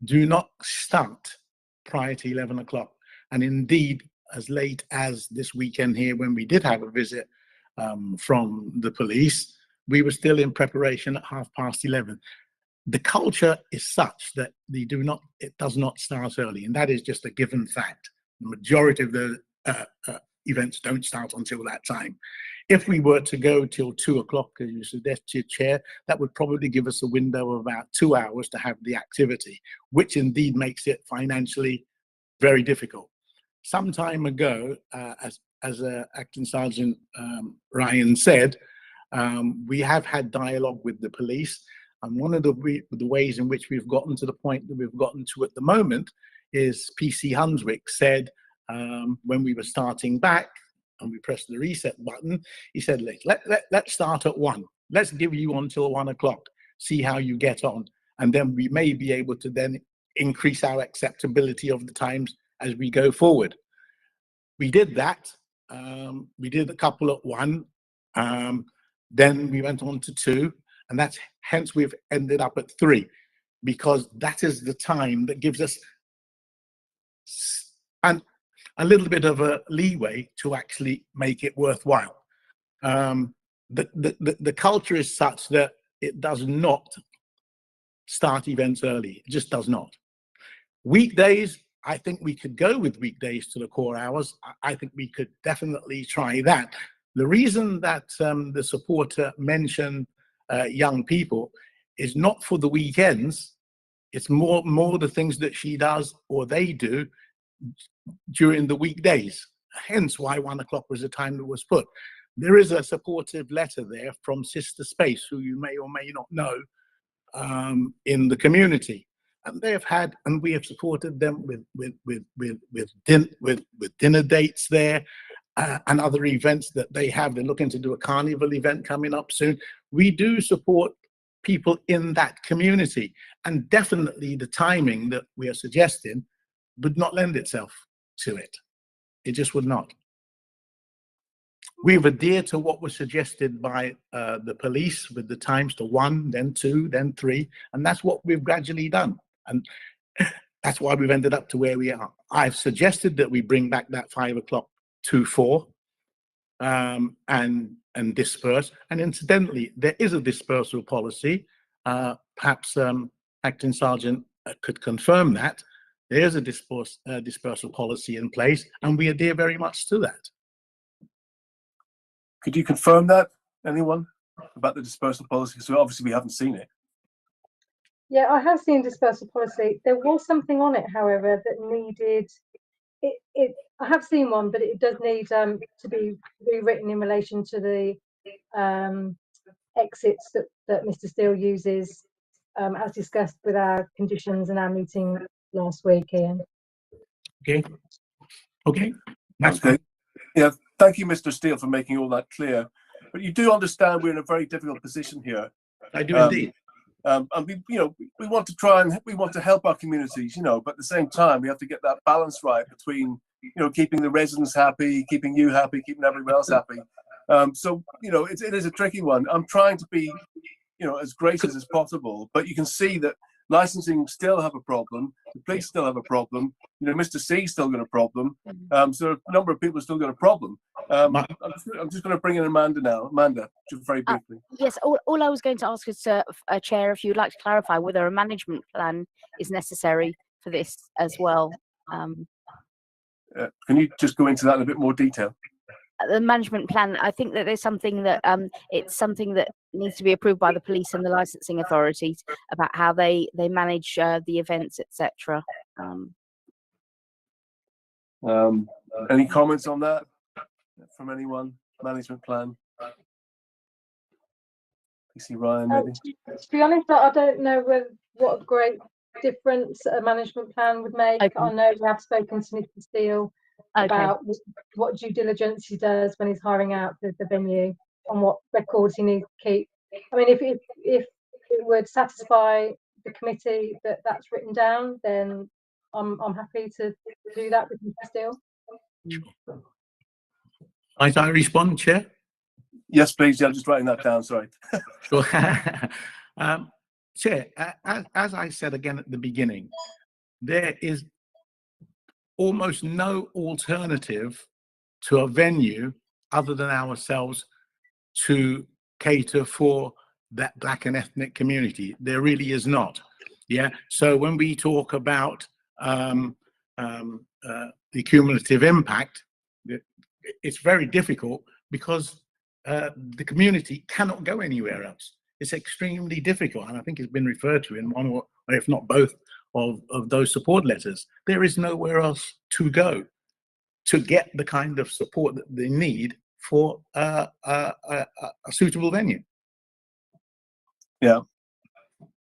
do not start prior to 11 o'clock. And indeed, as late as this weekend here, when we did have a visit from the police, we were still in preparation at 11:30. The culture is such that it does not start early, and that is just a given fact. The majority of the events don't start until that time. If we were to go till 2 o'clock, as you suggested, Chair, that would probably give us a window of about 2 hours to have the activity, which indeed makes it financially very difficult. Some time ago, as Acting Sergeant Ryan said, we have had dialogue with the police, and one of the ways in which we've gotten to the point that we've gotten to at the moment is PC Hunswick said, when we were starting back and we pressed the reset button, he said, let's start at 1. Let's give you until 1 o'clock, see how you get on, and then we may be able to then increase our acceptability of the times as we go forward. We did that. We did a couple at 1, then we went on to 2, and that's hence we've ended up at 3, because that is the time that gives us a little bit of a leeway to actually make it worthwhile. The culture is such that it does not start events early. It just does not. Weekdays, I think we could go with weekdays to the core hours. I think we could definitely try that. The reason that the supporter mentioned young people is not for the weekends. It's more the things that she does or they do during the weekdays, hence why 1 o'clock was the time that was put. There is a supportive letter there from Sister Space, who you may or may not know, in the community, and we have supported them with dinner dates there and other events that they have. They're looking to do a carnival event coming up soon. We do support people in that community, and definitely the timing that we are suggesting would not lend itself to it. It just would not. We've adhered to what was suggested by the police with the times to 1, then 2, then 3, and that's what we've gradually done. And that's why we've ended up to where we are. I've suggested that we bring back that 5 o'clock to 4 and disperse. And incidentally, there is a dispersal policy. Perhaps Acting Sergeant could confirm that. There is a dispersal policy in place, and we adhere very much to that. Could you confirm that, anyone, about the dispersal policy? Because obviously we haven't seen it. Yeah, I have seen dispersal policy. There was something on it, however, that needed it. I have seen one, but it does need to be rewritten in relation to the exits that Mr. Steele uses, as discussed with our conditions and our meeting last week, Ian. Okay. Okay. That's Okay. fine. Yeah, thank you, Mr. Steele, for making all that clear. But you do understand we're in a very difficult position here. I do indeed. And we want to try and we want to help our communities, but at the same time, we have to get that balance right between, keeping the residents happy, keeping you happy, keeping everyone else happy. So, it is a tricky one. I'm trying to be, as gracious as possible, but you can see that licensing still have a problem. The police still have a problem. Mr. C still got a problem. So a number of people still got a problem. I'm just going to bring in Amanda now. Amanda, just very briefly. Yes, all I was going to ask is, Chair, if you'd like to clarify whether a management plan is necessary for this as well. Can you just go into that in a bit more detail? The management plan, I think that there's something that it's something that needs to be approved by the police and the licensing authorities about how they manage the events, etc. Any comments on that from anyone? Management plan? PC Ryan, maybe? To be honest, I don't know what a great difference a management plan would make. Okay. I know we have spoken to Mr. Steele about what due diligence he does when he's hiring out the venue and what records he needs to keep. I mean, if it would satisfy the committee that that's written down, then I'm happy to do that with Mr. Steele. Might I respond, Chair? Yes, please. Yeah, I'm just writing that down. Sorry. Sure. Chair, as I said again at the beginning, there is almost no alternative to a venue other than ourselves to cater for that Black and ethnic community. There really is not. Yeah. So when we talk about the cumulative impact, it's very difficult because the community cannot go anywhere else. It's extremely difficult, and I think it's been referred to in one or if not both of those support letters. There is nowhere else to go to get the kind of support that they need for a suitable venue. Yeah.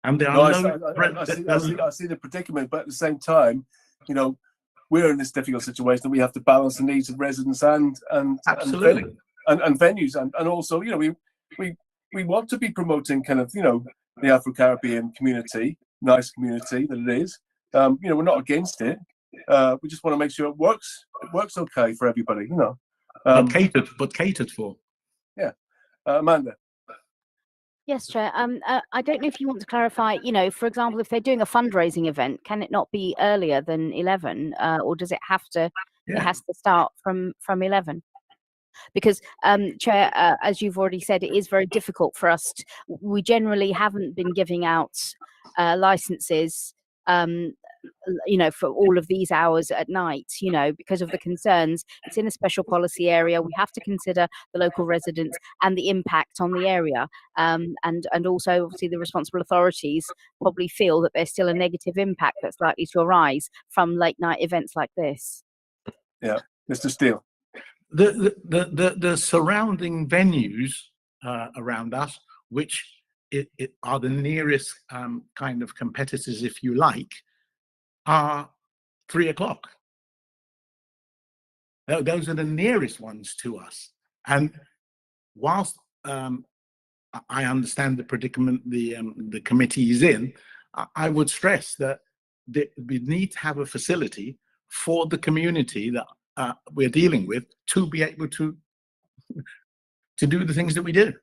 And there are I see the predicament, but at the same time, we're in this difficult situation that we have to balance the needs of residents and absolutely and venues, and also we want to be promoting kind of the Afro-Caribbean community, nice community that it is. We're not against it. We just want to make sure it works. It works okay for everybody. But catered for. Yeah, Amanda. Yes, Chair. I don't know if you want to clarify, for example, if they're doing a fundraising event, can it not be earlier than 11, or does it have to? Yeah. It has to start from 11. Because, Chair, as you've already said, it is very difficult for us. We generally haven't been giving out licenses, for all of these hours at night, because of the concerns. It's in a special policy area. We have to consider the local residents and the impact on the area. And also, obviously, the responsible authorities probably feel that there's still a negative impact that's likely to arise from late night events like this. Yeah, Mr. Steele. The surrounding venues around us, which are the nearest kind of competitors, if you like, are 3 o'clock. Those are the nearest ones to us. And whilst I understand the predicament the committee is in, I would stress that we need to have a facility for the community that we're dealing with to be able to do the things that we do.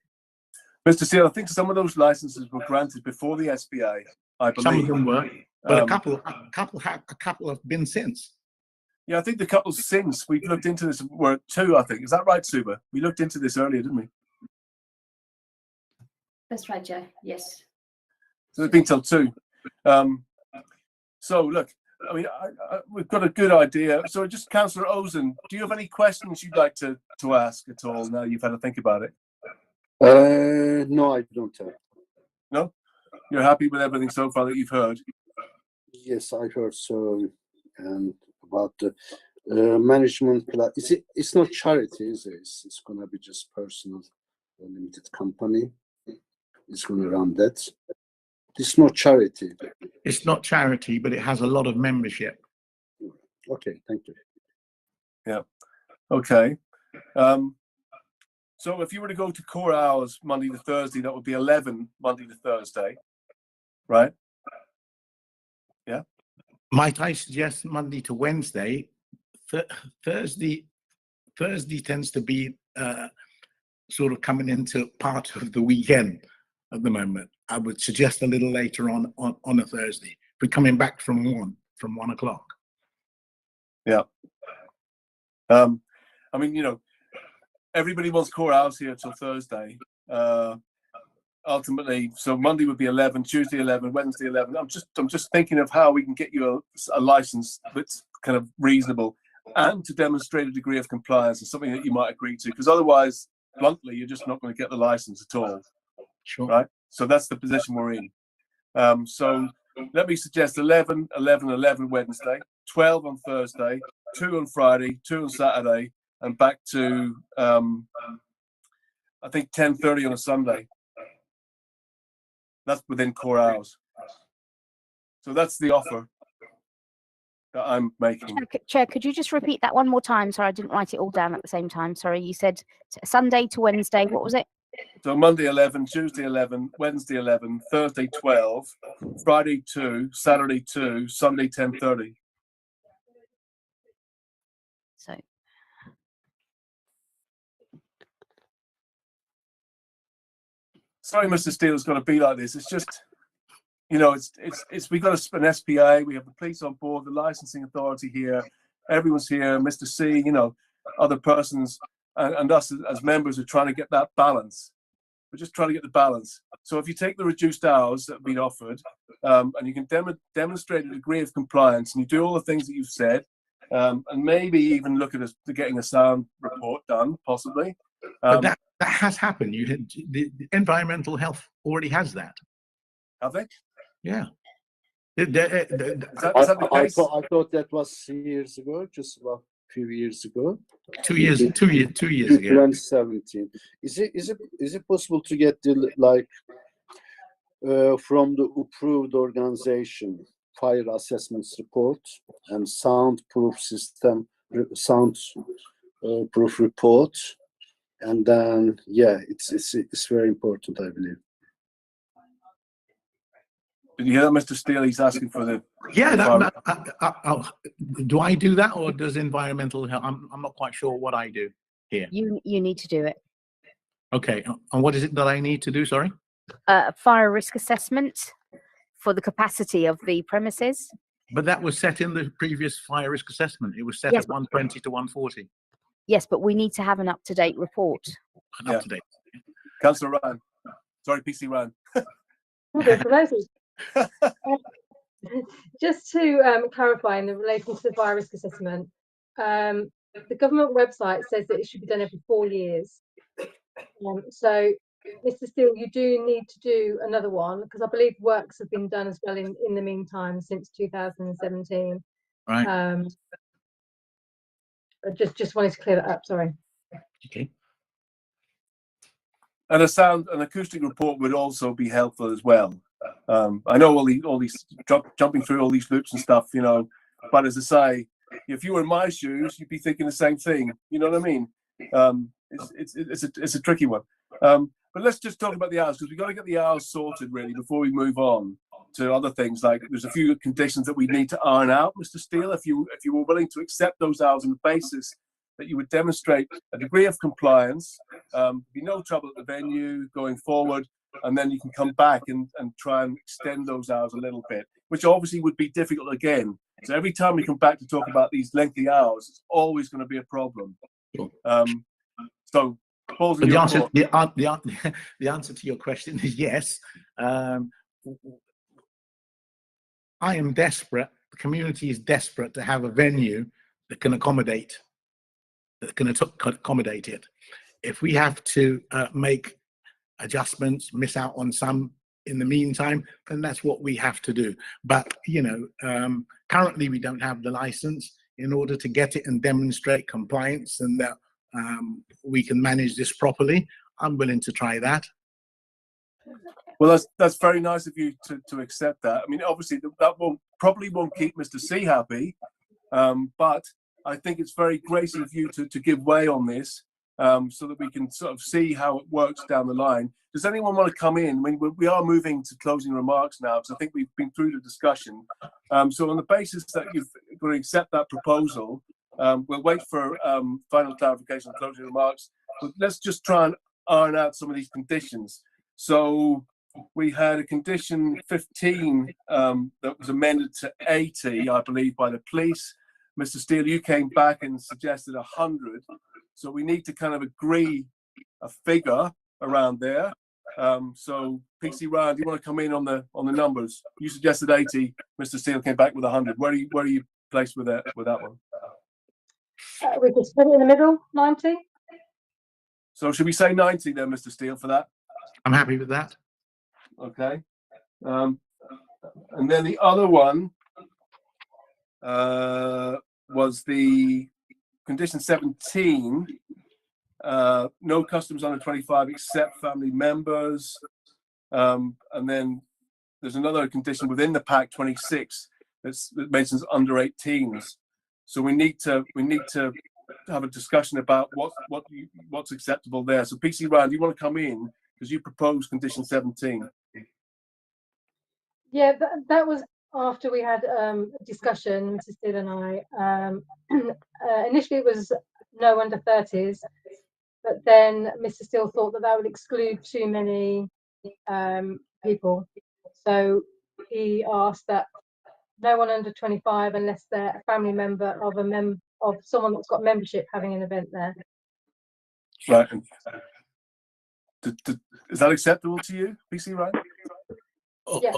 Mr. Steele, I think some of those licenses were granted before the SBA, I believe. Some of them were, but a couple have been since. Yeah, I think the couple since we've looked into this were 2, I think. Is that right, Suba? We looked into this earlier, didn't we? That's right, Chair. Yes. So they've been till 2. So look, I mean, we've got a good idea. So just Councillor Ozen, do you have any questions you'd like to ask at all now you've had to think about it? No, I don't. No? You're happy with everything so far that you've heard? Yes, I heard so. And about the management class, it's not charity, is it? It's gonna be just personal limited company. It's gonna run that. It's not charity. It's not charity, but it has a lot of membership. Okay, thank you. Yeah. Okay. So if you were to go to core hours Monday to Thursday, that would be 11 Monday to Thursday, right? Yeah. Might I suggest Monday to Wednesday? Thursday tends to be sort of coming into part of the weekend at the moment. I would suggest a little later on a Thursday. We're coming back from 1 o'clock. Yeah. I mean, you know, everybody wants core hours here till Thursday. Ultimately, so Monday would be 11, Tuesday 11, Wednesday 11. I'm just thinking of how we can get you a license that's kind of reasonable and to demonstrate a degree of compliance is something that you might agree to, because otherwise, bluntly, you're just not going to get the license at all. Sure. Right? So that's the position we're in. So let me suggest 11, 11, 11 Wednesday, 12 on Thursday, 2 on Friday, 2 on Saturday, and back to I think 10:30 on a Sunday. That's within core hours. So that's the offer that I'm making. Chair, could you just repeat that one more time? Sorry, I didn't write it all down at the same time. Sorry, you said Sunday to Wednesday. What was it? So Monday 11, Tuesday 11, Wednesday 11, Thursday 12, Friday 2, Saturday 2, Sunday 10:30. So sorry, Mr. Steele, it's going to be like this. It's just, you know, it's we've got an SPA, we have the police on board, the licensing authority here, everyone's here, Mr. C, you know, other persons, and us as members are trying to get that balance. We're just trying to get the balance. So if you take the reduced hours that have been offered, and you can demonstrate a degree of compliance, and you do all the things that you've said, and maybe even look at getting a sound report done, possibly. But that has happened. The environmental health already has that. Have they? Yeah. Is that the I case? thought that was years ago, just about a few years ago. 2 years ago. 2017. Is it possible to get the from the approved organization fire assessments report and soundproof system proof report, and then it's very important, I believe. Did you hear that, Mr. Steele? He's asking for the. Yeah. Do I do that, or does environmental health? I'm not quite sure what I do here. you need to do it. Okay. And what is it that I need to do? Sorry. Fire risk assessment for the capacity of the premises. But that was set in the previous fire risk assessment. It was set Yes, at 120 to 140. Yes, but we need to have an up-to-date report. Up to date. Councillor Ryan. Sorry, PC Ryan. Just to clarify in relation to the fire risk assessment, the government website says that it should be done every 4 years. So, Mr. Steele, you do need to do another one, because I believe works have been done as well in the meantime since 2017. Right. I just wanted to clear that up. Sorry. Okay. And an acoustic report would also be helpful as well. I know all these jumping through all these loops and stuff, you know, but as I say, if you were in my shoes, you'd be thinking the same thing. You know what I mean? It's a tricky one. But let's just talk about the hours, because we've got to get the hours sorted really before we move on to other things. Like there's a few conditions that we need to iron out, Mr. Steele. If you were willing to accept those hours on the basis that you would demonstrate a degree of compliance, be no trouble at the venue going forward, and then you can come back and try and extend those hours a little bit, which obviously would be difficult again. So every time we come back to talk about these lengthy hours, it's always going to be a problem. So the answer to your question is yes. I am desperate. The community is desperate to have a venue that can accommodate it. If we have to make adjustments, miss out on some in the meantime, then that's what we have to do. But, you know, currently we don't have the license. In order to get it and demonstrate compliance and that we can manage this properly, I'm willing to try that. Well, that's very nice of you to accept that. I mean, obviously that probably won't keep Mr. C happy, but I think it's very gracious of you to give way on this, so that we can sort of see how it works down the line. Does anyone want to come in? I mean, we are moving to closing remarks now, because I think we've been through the discussion. So on the basis that you've going to accept that proposal, we'll wait for final clarification on closing remarks. But let's just try and iron out some of these conditions. So we had a condition 15 that was amended to 80, I believe, by the police. Mr. Steele, you came back and suggested 100. So we need to kind of agree a figure around there. So PC Ryan, do you want to come in on the numbers? You suggested 80. Mr. Steele came back with 100. Where are you placed with that one? We could split it in the middle, 90. So should we say 90 then, Mr. Steele, for that? I'm happy with that. Okay. And then the other one was the condition 17, no customers under 25 except family members. And then there's another condition within the pack 26 that mentions under 18s. So we need to have a discussion about what's acceptable there. So PC Ryan, do you want to come in because you proposed condition 17? Yeah, that was after we had a discussion, Mrs. Steele and I. Initially it was no under 30s, but then Mr. Steele thought that would exclude too many people. So he asked that no one under 25 unless they're a family member of someone that's got membership having an event there. Right. Is that acceptable to you, PC Ryan? Yeah.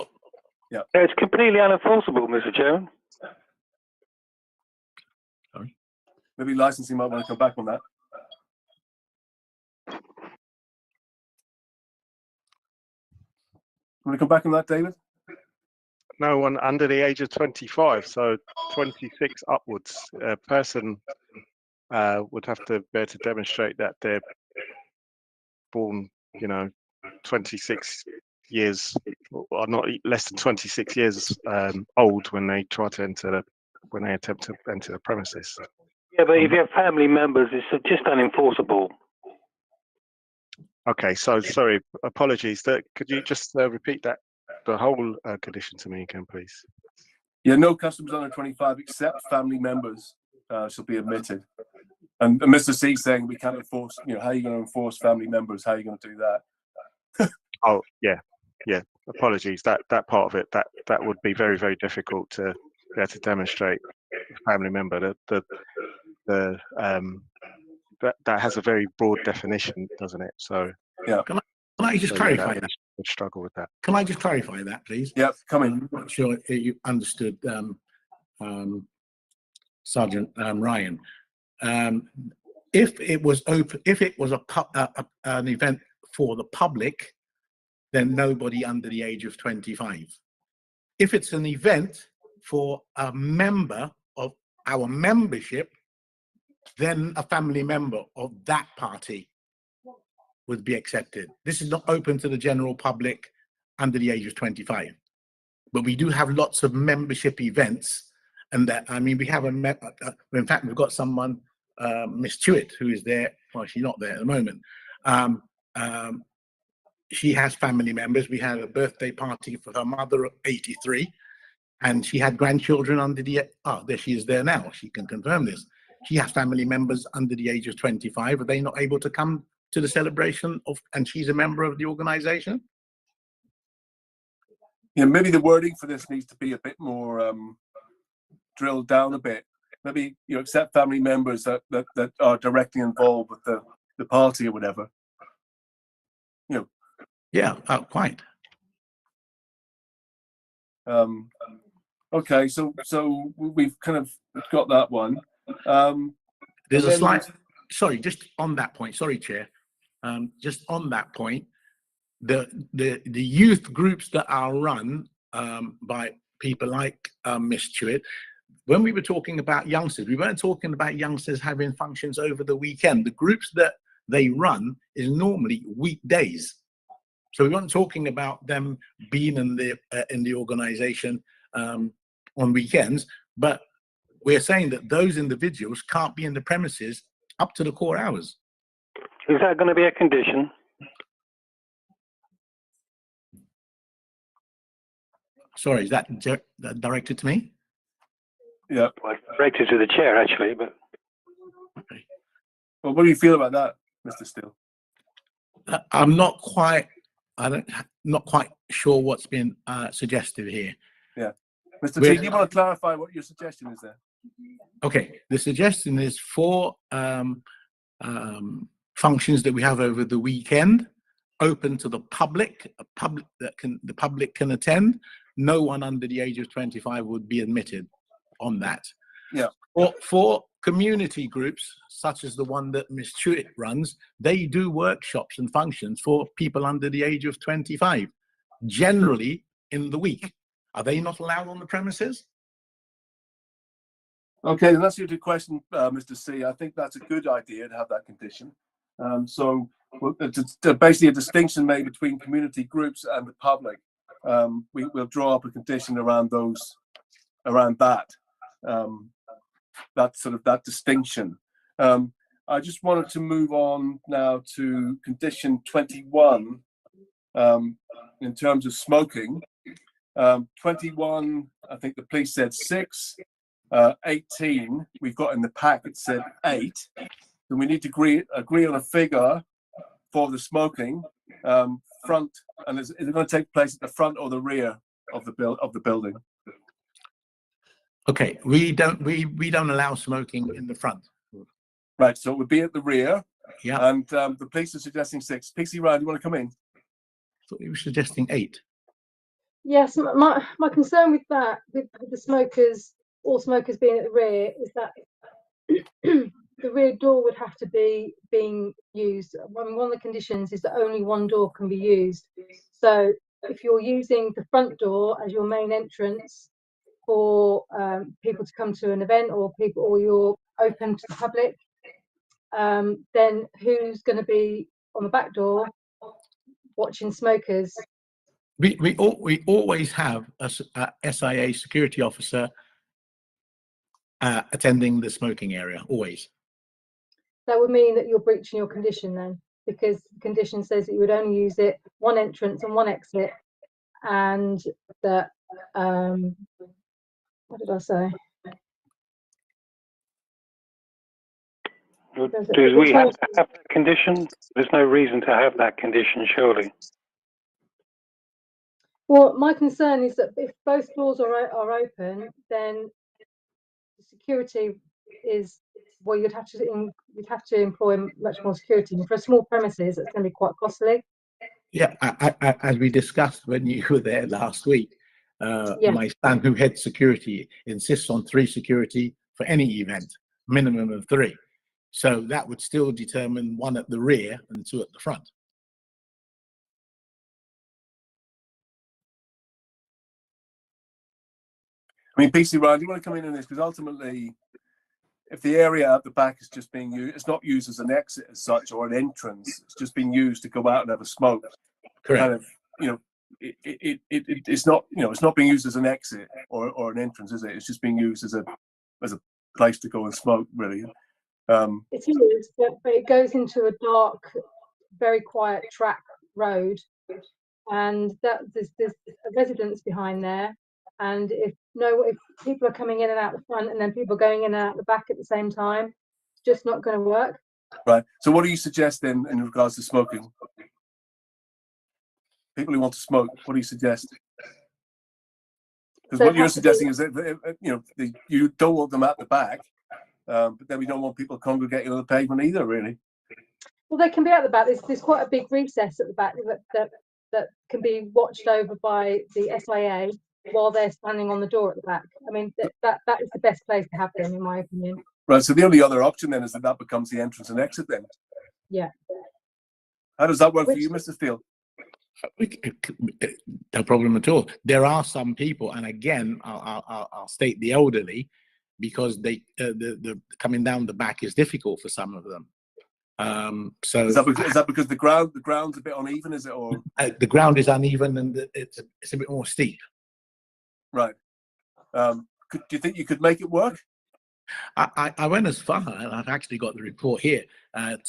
Yeah. It's completely unenforceable, Mr. Chairman. Sorry. Maybe licensing might want to come back on that. Want to come back on that, David? No one under the age of 25, so 26 upwards. A person would have to be able to demonstrate that they're born, 26 years, or not less than 26 years old when they try to attempt to enter the premises. Yeah, but if you have family members, it's just unenforceable. Okay, so sorry, apologies. Could you just repeat that, the whole condition to me again, please? Yeah, no customers under 25 except family members shall be admitted. And Mr. C saying we can't enforce, how are you going to enforce family members? How are you going to do that? Oh, yeah. Apologies. That part of it, that would be very, very difficult to be able to demonstrate a family member. That has a very broad definition, doesn't it? So yeah. Can I just clarify that? Would struggle with that. Can I just clarify that, please? Yeah, come in. I'm not sure you understood, Sergeant Ryan. If it was open, if it was an event for the public, then nobody under the age of 25. If it's an event for a member of our membership, then a family member of that party would be accepted. This is not open to the general public under the age of 25. But we do have lots of membership events, and that, I mean, we have in fact, we've got someone, Miss Tuitt, who is there. Well, she's not there at the moment. She has family members. We had a birthday party for her mother at 83, and she had grandchildren under the, there she is there now. She can confirm this. She has family members under the age of 25. Are they not able to come to the celebration and she's a member of the organization? Yeah, maybe the wording for this needs to be a bit more drilled down a bit. Maybe accept family members that are directly involved with the party or whatever. Yeah, quite. Okay, so we've kind of got that one. There's a slight, sorry, just on that point, sorry, Chair. Just on that point, the youth groups that are run by people like Miss Chewett, when we were talking about youngsters, we weren't talking about youngsters having functions over the weekend. The groups that they run is normally weekdays. So we weren't talking about them being in the organization on weekends, but we're saying that those individuals can't be in the premises up to the core hours. Is that going to be a condition? Sorry, is that directed to me? Yeah. Well, directed to the chair, actually, but Okay. Well, what do you feel about that, Mr. Steele? I'm not quite sure what's been suggested here. Yeah. Mr. T, do you want to clarify what your suggestion is there? Okay, the suggestion is for functions that we have over the weekend, open to the public, the public can attend. No one under the age of 25 would be admitted on that. Yeah. For community groups, such as the one that Ms. Chewett runs, they do workshops and functions for people under the age of 25, generally in the week. Are they not allowed on the premises? Okay, then that's your question, Mr. C. I think that's a good idea to have that condition. So it's basically a distinction made between community groups and the public. We'll draw up a condition around that distinction. I just wanted to move on now to condition 21 in terms of smoking. 21, I think the police said 6. 18, we've got in the pack, it said 8. Then we need to agree on a figure for the smoking front, and is it going to take place at the front or the rear of the building? Okay, we don't allow smoking in the front. Right, so it would be at the rear. Yeah. And the police are suggesting 6. PC Ryan, do you want to come in? I thought you were suggesting 8. Yes, my concern with that, with the smokers, all smokers being at the rear, is that the rear door would have to be being used. One of the conditions is that only one door can be used. So if you're using the front door as your main entrance for people to come to an event, or you're open to the public, then who's going to be on the back door watching smokers? We always have a SIA security officer attending the smoking area, always. That would mean that you're breaching your condition then, because the condition says that you would only use it one entrance and one exit, and that what did I say? do we have to have that condition? There's no reason to have that condition, surely. Well, my concern is that if both doors are open, then the security is, well, you'd have to employ much more security, and for a small premises, it's going to be quite costly. Yeah, as we discussed when you were there last week, Yeah. my son, who heads security, insists on 3 security for any event, minimum of 3. So that would still determine 1 at the rear and 2 at the front. I mean, PC Ryan, do you want to come in on this? Because ultimately, if the area at the back is just being used, it's not used as an exit as such or an entrance. It's just being used to go out and have a smoke. Correct. Kind of, it's not, it's not being used as an exit or an entrance, is it? It's just being used as a place to go and smoke, really. It is, but it goes into a dark, very quiet track road, and that there's residents behind there. And if people are coming in and out the front, and then people going in and out the back at the same time, it's just not going to work. Right. So what do you suggest then in regards to smoking? People who want to smoke, what do you suggest? Because what you're suggesting is that you don't want them at the back, but then we don't want people congregating on the pavement either, really. Well, they can be at the back. There's quite a big recess at the back that can be watched over by the SIA while they're standing on the door at the back. I mean, that is the best place to have them, in my opinion. Right. So the only other option then is that becomes the entrance and exit then. Yeah. How does that work for you, Mr. Steele? No problem at all. There are some people, and again, I'll state the elderly, because they the coming down the back is difficult for some of them. So is that because the ground's a bit uneven, is it, or the ground is uneven and it's a bit more steep? right? Do you think you could make it work? I went as far, and I've actually got the report here,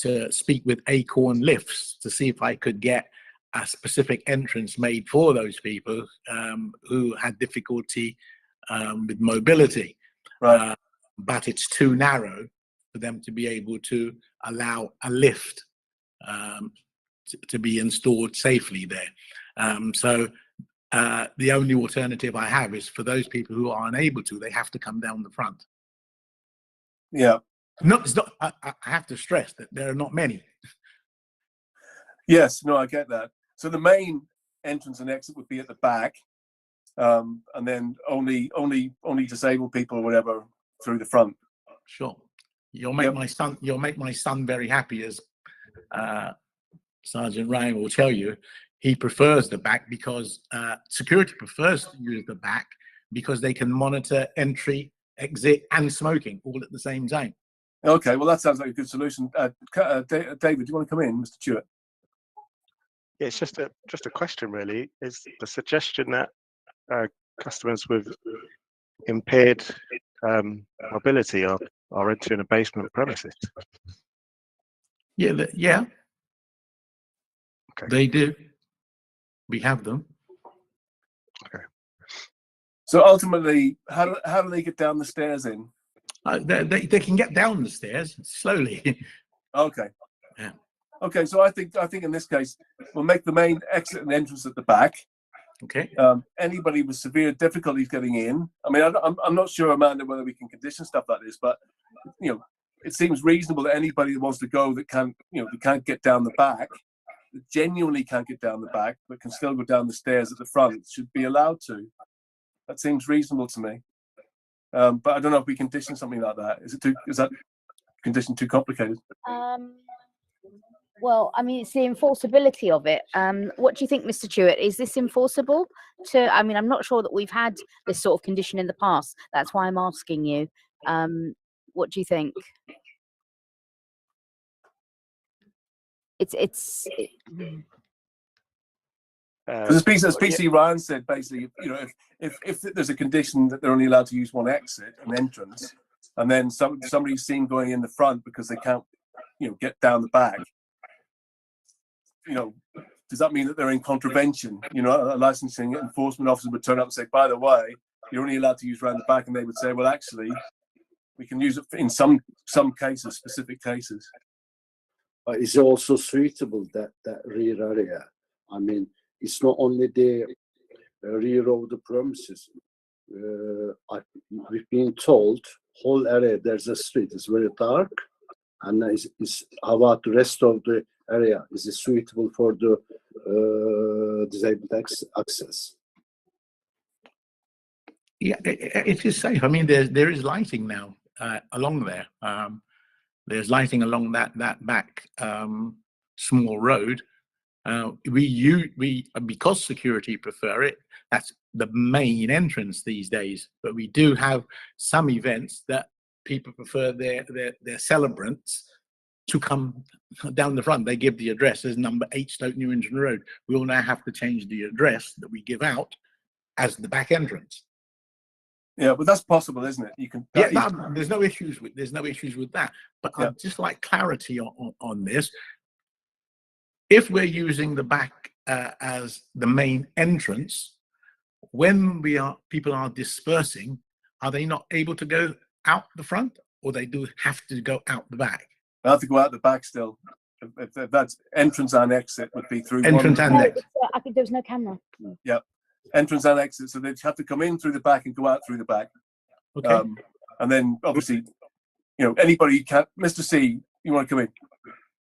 to speak with Acorn Lifts to see if I could get a specific entrance made for those people who had difficulty with mobility. Right. But it's too narrow for them to be able to allow a lift to be installed safely there. So the only alternative I have is for those people who are unable to, they have to come down the front. Yeah. No, it's not. I have to stress that there are not many. Yes. No, I get that. So the main entrance and exit would be at the back, and then only disabled people or whatever through the front. Sure. You'll make my son very happy, as Sergeant Ryan will tell you. He prefers the back because security prefers to use the back because they can monitor entry, exit, and smoking all at the same time. Okay, well that sounds like a good solution. David, do you want to come in, Mr. Stewart? Yeah, it's just a question really. Is the suggestion that customers with impaired mobility are entering a basement premises? Yeah, yeah. Okay. They do. We have them. Okay. So ultimately, how do they get down the stairs in? They can get down the stairs slowly. Okay. Yeah. Okay, so I think in this case we'll make the main exit and entrance at the back. Okay. Anybody with severe difficulties getting in. I mean, I'm not sure, Amanda, whether we can condition stuff like this, but it seems reasonable that anybody that wants to go that can't get down the back, that genuinely can't get down the back, but can still go down the stairs at the front, should be allowed to. That seems reasonable to me. But I don't know if we condition something like that. Is that condition too complicated? Well, I mean, it's the enforceability of it. What do you think, Mr. Stewart? Is this enforceable? I mean, I'm not sure that we've had this sort of condition in the past. That's why I'm asking you. What do you think? Because as PC Ryan said, basically, if there's a condition that they're only allowed to use one exit and entrance, and then somebody's seen going in the front because they can't, get down the back, does that mean that they're in contravention? A licensing enforcement officer would turn up and say, by the way, you're only allowed to use around the back, and they would say, well, actually, we can use it in some cases, specific cases. Is also suitable that rear area? I mean, it's not only the rear of the premises. We've been told whole area, there's a street, it's very dark, and how about the rest of the area? Is it suitable for the disabled access? Yeah, it is safe. I mean, there is lighting now along there. There's lighting along that back small road. We because security prefer it. That's the main entrance these days. But we do have some events that people prefer their celebrants to come down the front. They give the address as number 8 Stoke Newington Road. We will now have to change the address that we give out as the back entrance. Yeah, but that's possible, isn't it? You can. Yeah, there's no issues with that. But Yeah. I'd just like clarity on this. If we're using the back as the main entrance, when people are dispersing, are they not able to go out the front, or they do have to go out the back? They have to go out the back still. If that's entrance and exit would be through Entrance and exit. I think there was no camera. Yeah, entrance and exit. So they'd have to come in through the back and go out through the back. Okay. And then obviously, anybody can. Mr. C, you want to come in?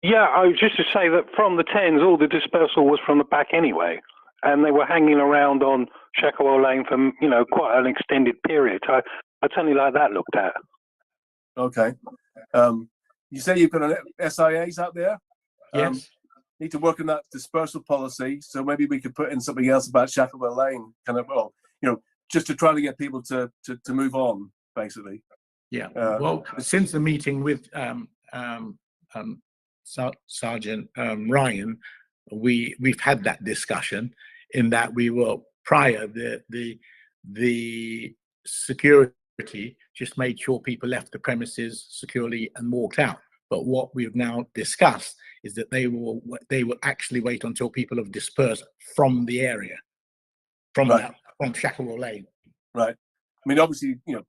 Yeah, I was just to say that from the 10s, all the dispersal was from the back anyway, and they were hanging around on Shacklewell Lane for quite an extended period. So I'd certainly like that looked at. Okay. You say you've got an SIAs out there? Yes. need to work on that dispersal policy. So maybe we could put in something else about Shacklewell Lane, kind of, well, you know, just to try to get people to move on, basically. Yeah. Well, since the meeting with Sergeant Ryan, we've had that discussion in that we were prior the security just made sure people left the premises securely and walked out. But what we've now discussed is that they will actually wait until people have dispersed from the area, from Shacklewell Lane. Right. I mean, obviously, you know,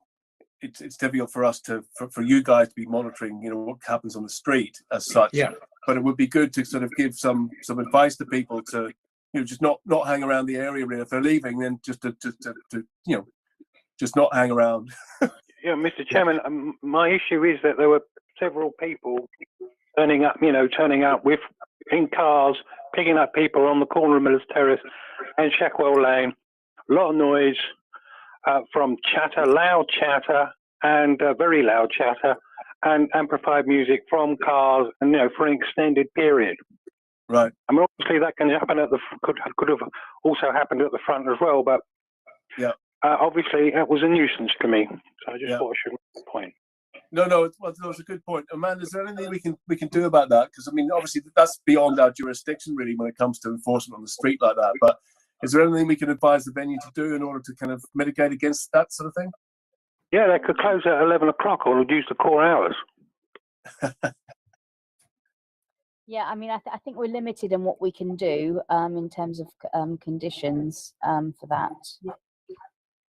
it's difficult for us for you guys to be monitoring, you know, what happens on the street as such. Yeah. But it would be good to sort of give some advice to people to, you know, just not hang around the area really. If they're leaving, then just to you know, just not hang around. Yeah, Mr. Chairman, my issue is that there were several people turning up with in cars, picking up people on the corner of Miller's Terrace and Shackwell Lane. A lot of noise from chatter, loud chatter, and very loud chatter, and amplified music from cars, and you know, for an extended period. Right. I mean, obviously that can happen at the could have also happened at the front as well, but yeah, obviously that was a nuisance to me. So I just thought I should make the point. No, it's a good point. Amanda, is there anything we can do about that? Because I mean, obviously that's beyond our jurisdiction really when it comes to enforcement on the street like that. But is there anything we can advise the venue to do in order to kind of mitigate against that sort of thing? Yeah, they could close at 11 o'clock or reduce the core hours. Yeah, I mean, I think we're limited in what we can do in terms of conditions for that.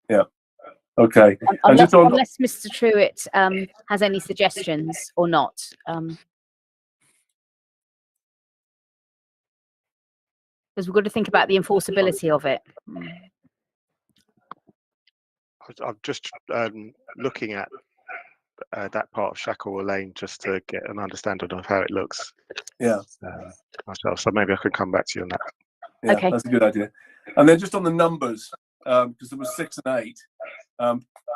Yeah. Okay. Unless Mr. Truitt has any suggestions or not. Because we've got to think about the enforceability of it. I'm just looking at that part of Shacklewell Lane just to get an understanding of how it looks. Yeah. Myself, so maybe I can come back to you on that. Yeah, okay. That's a good idea. And then just on the numbers, because there was 6 and 8.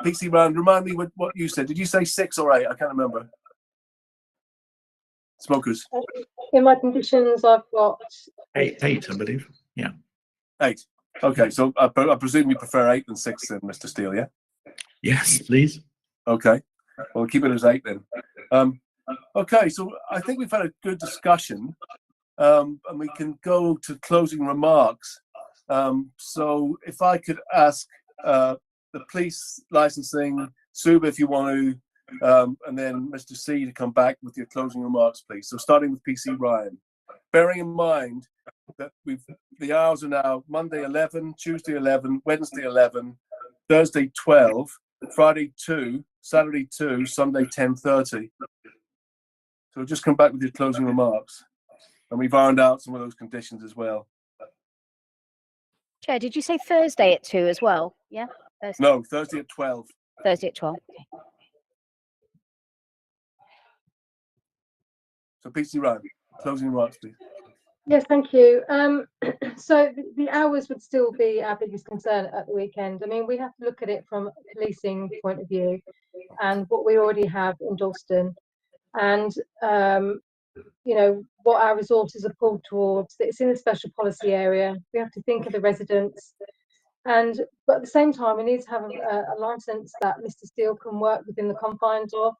PC Round, remind me what you said. Did you say 6 or 8? I can't remember. Smokers. In my conditions, I've got 8, I believe. Yeah. 8. Okay, so I presume you prefer 8 than 6 then, Mr. Steele, yeah? Yes, please. Okay, well, keep it as 8 then. Okay, so I think we've had a good discussion, and we can go to closing remarks. So if I could ask the police licensing, Suba, if you want to, and then Mr. C to come back with your closing remarks, please. So starting with PC Ryan, bearing in mind that the hours are now Monday 11, Tuesday 11, Wednesday 11, Thursday 12, Friday 2, Saturday 2, Sunday 10:30. So just come back with your closing remarks, and we've ironed out some of those conditions as well. Chair, did you say Thursday at 2 as well? Yeah. Thursday. No, Thursday at 12. Thursday at 12. Okay. So PC Ryan, closing remarks, please. Yes, thank you. So the hours would still be our biggest concern at the weekend. I mean, we have to look at it from a policing point of view and what we already have in Dalston, and you know, what our resources are pulled towards. It's in a special policy area. We have to think of the residents, but at the same time, we need to have a license that Mr. Steele can work within the confines of.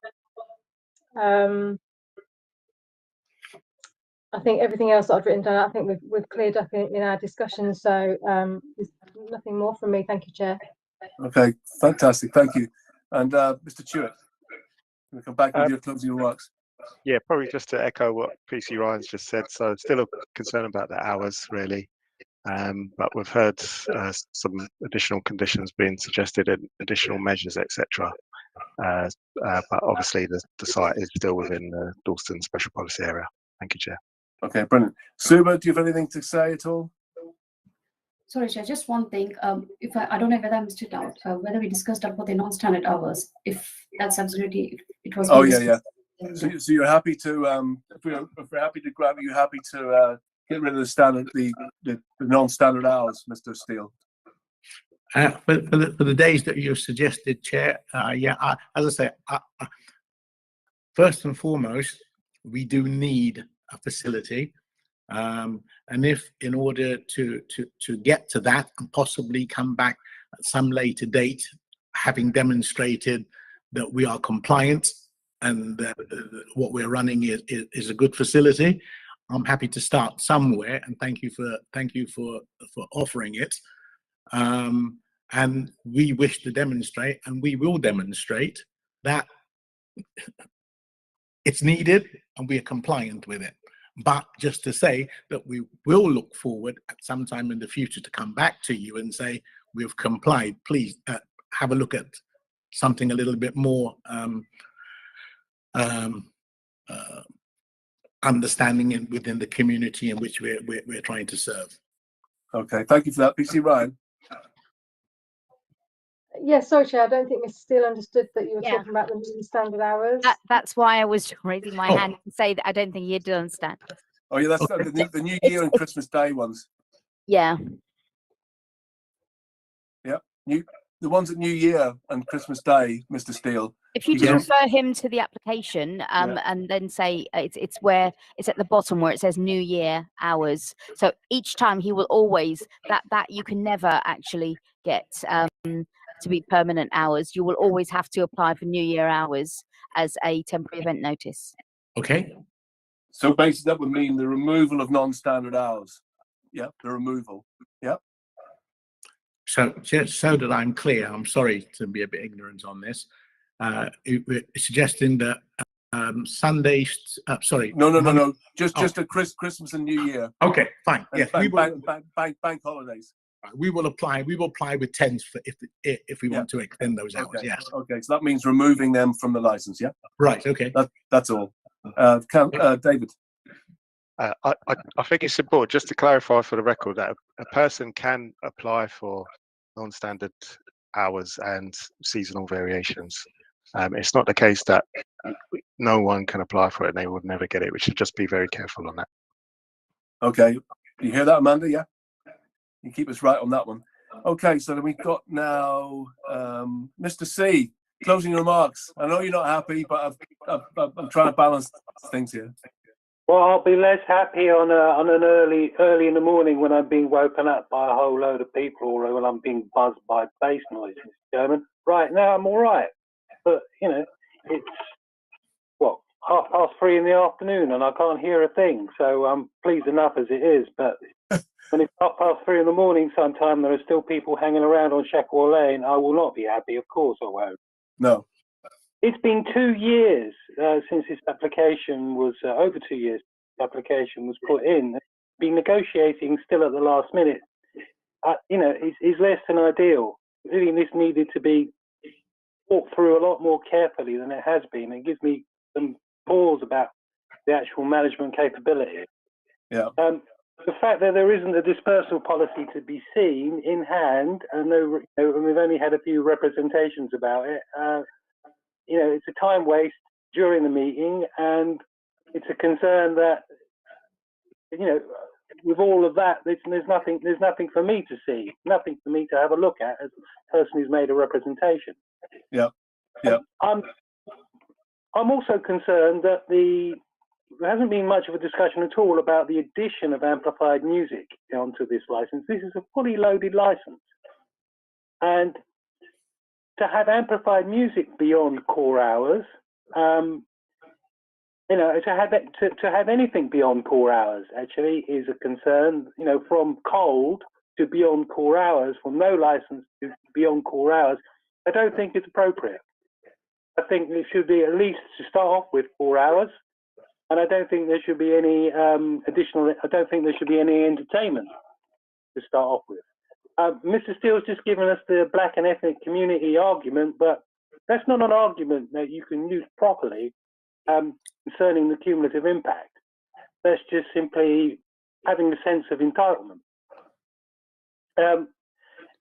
I think everything else that I've written down, I think we've cleared up in our discussion. So there's nothing more from me. Thank you, Chair. Okay, fantastic. Thank you. And Mr. Truitt, we'll come back with your closing remarks. Yeah, probably just to echo what PC Ryan's just said. So still a concern about the hours, really. But we've heard some additional conditions being suggested and additional measures, etc. But obviously the site is still within the Dalston Special Policy Area. Thank you, Chair. Okay, brilliant. Suba, do you have anything to say at all? Sorry, Chair, just one thing. If I don't know whether I missed it out, whether we discussed about the non-standard hours, if that's absolutely, it was. Oh, yeah. So you're happy to, if we're happy to grant, you're happy to get rid of the non-standard hours, Mr. Steele? For the days that you've suggested, Chair, as I say, first and foremost, we do need a facility. And if in order to get to that and possibly come back at some later date, having demonstrated that we are compliant and that what we're running is a good facility, I'm happy to start somewhere, and thank you for offering it. And we wish to demonstrate, and we will demonstrate that it's needed and we are compliant with it. But just to say that we will look forward at some time in the future to come back to you and say we've complied. Please have a look at something a little bit more understanding within the community in which we're trying to serve. Okay, thank you for that. PC Ryan. Yes, sorry, Chair. I don't think Mr. Steele understood that you were Yeah. talking about the new standard hours. That's why I was raising my hand to say that I don't think he did understand. Oh yeah, that's the New Year and Christmas Day ones. Yeah. Yeah, the ones at New Year and Christmas Day, Mr. Steele. If you just refer him to the application and then say it's where it's at the bottom where it says New Year hours. So each time he will always that you can never actually get to be permanent hours. You will always have to apply for New Year hours as a temporary event notice. Okay. So basically that would mean the removal of non-standard hours. Yeah, the removal. Yeah. So just so that I'm clear, I'm sorry to be a bit ignorant on this. We're suggesting that Sundays. Sorry. No. Just a Christmas and New Year. Okay, fine. And Yes, bank holidays. we will apply. We will apply with 10s for if we want to extend those hours. Okay. Yes. Okay, so that means removing them from the license. Yeah. Right. Okay. That's all. David. I think it's important just to clarify for the record that a person can apply for non-standard hours and seasonal variations. It's not the case that no one can apply for it and they would never get it. We should just be very careful on that. Okay, you hear that, Amanda? Yeah, you keep us right on that one. Okay, so then we've got now Mr. C. Closing remarks. I know you're not happy, but I'm trying to balance things here. Well, I'll be less happy on an early in the morning when I'm being woken up by a whole load of people, or when I'm being buzzed by bass noise, Mr. Chairman. Right now, I'm all right, but it's 3:30 in the afternoon, and I can't hear a thing. So I'm pleased enough as it is. But when it's 3:30 in the morning, sometime there are still people hanging around on Shackwell Lane. I will not be happy. Of course, I won't. No. It's been 2 years since this application was, over 2 years, the application was put in. Been negotiating still at the last minute. Is less than ideal. Really, this needed to be walked through a lot more carefully than it has been. It gives me some pause about the actual management capability. Yeah. The fact that there isn't a dispersal policy to be seen in hand, and we've only had a few representations about it. It's a time waste during the meeting, and it's a concern that, with all of that, there's nothing for me to see, nothing for me to have a look at as a person who's made a representation. Yeah. Yeah. I'm also concerned that there hasn't been much of a discussion at all about the addition of amplified music onto this license. This is a fully loaded license, and to have amplified music beyond core hours, to have anything beyond core hours actually is a concern. From cold to beyond core hours, from no license to beyond core hours, I don't think it's appropriate. I think it should be at least to start off with 4 hours, and I don't think there should be any additional. I don't think there should be any entertainment to start off with. Mr. Steele's just given us the black and ethnic community argument, but that's not an argument that you can use properly concerning the cumulative impact. That's just simply having a sense of entitlement.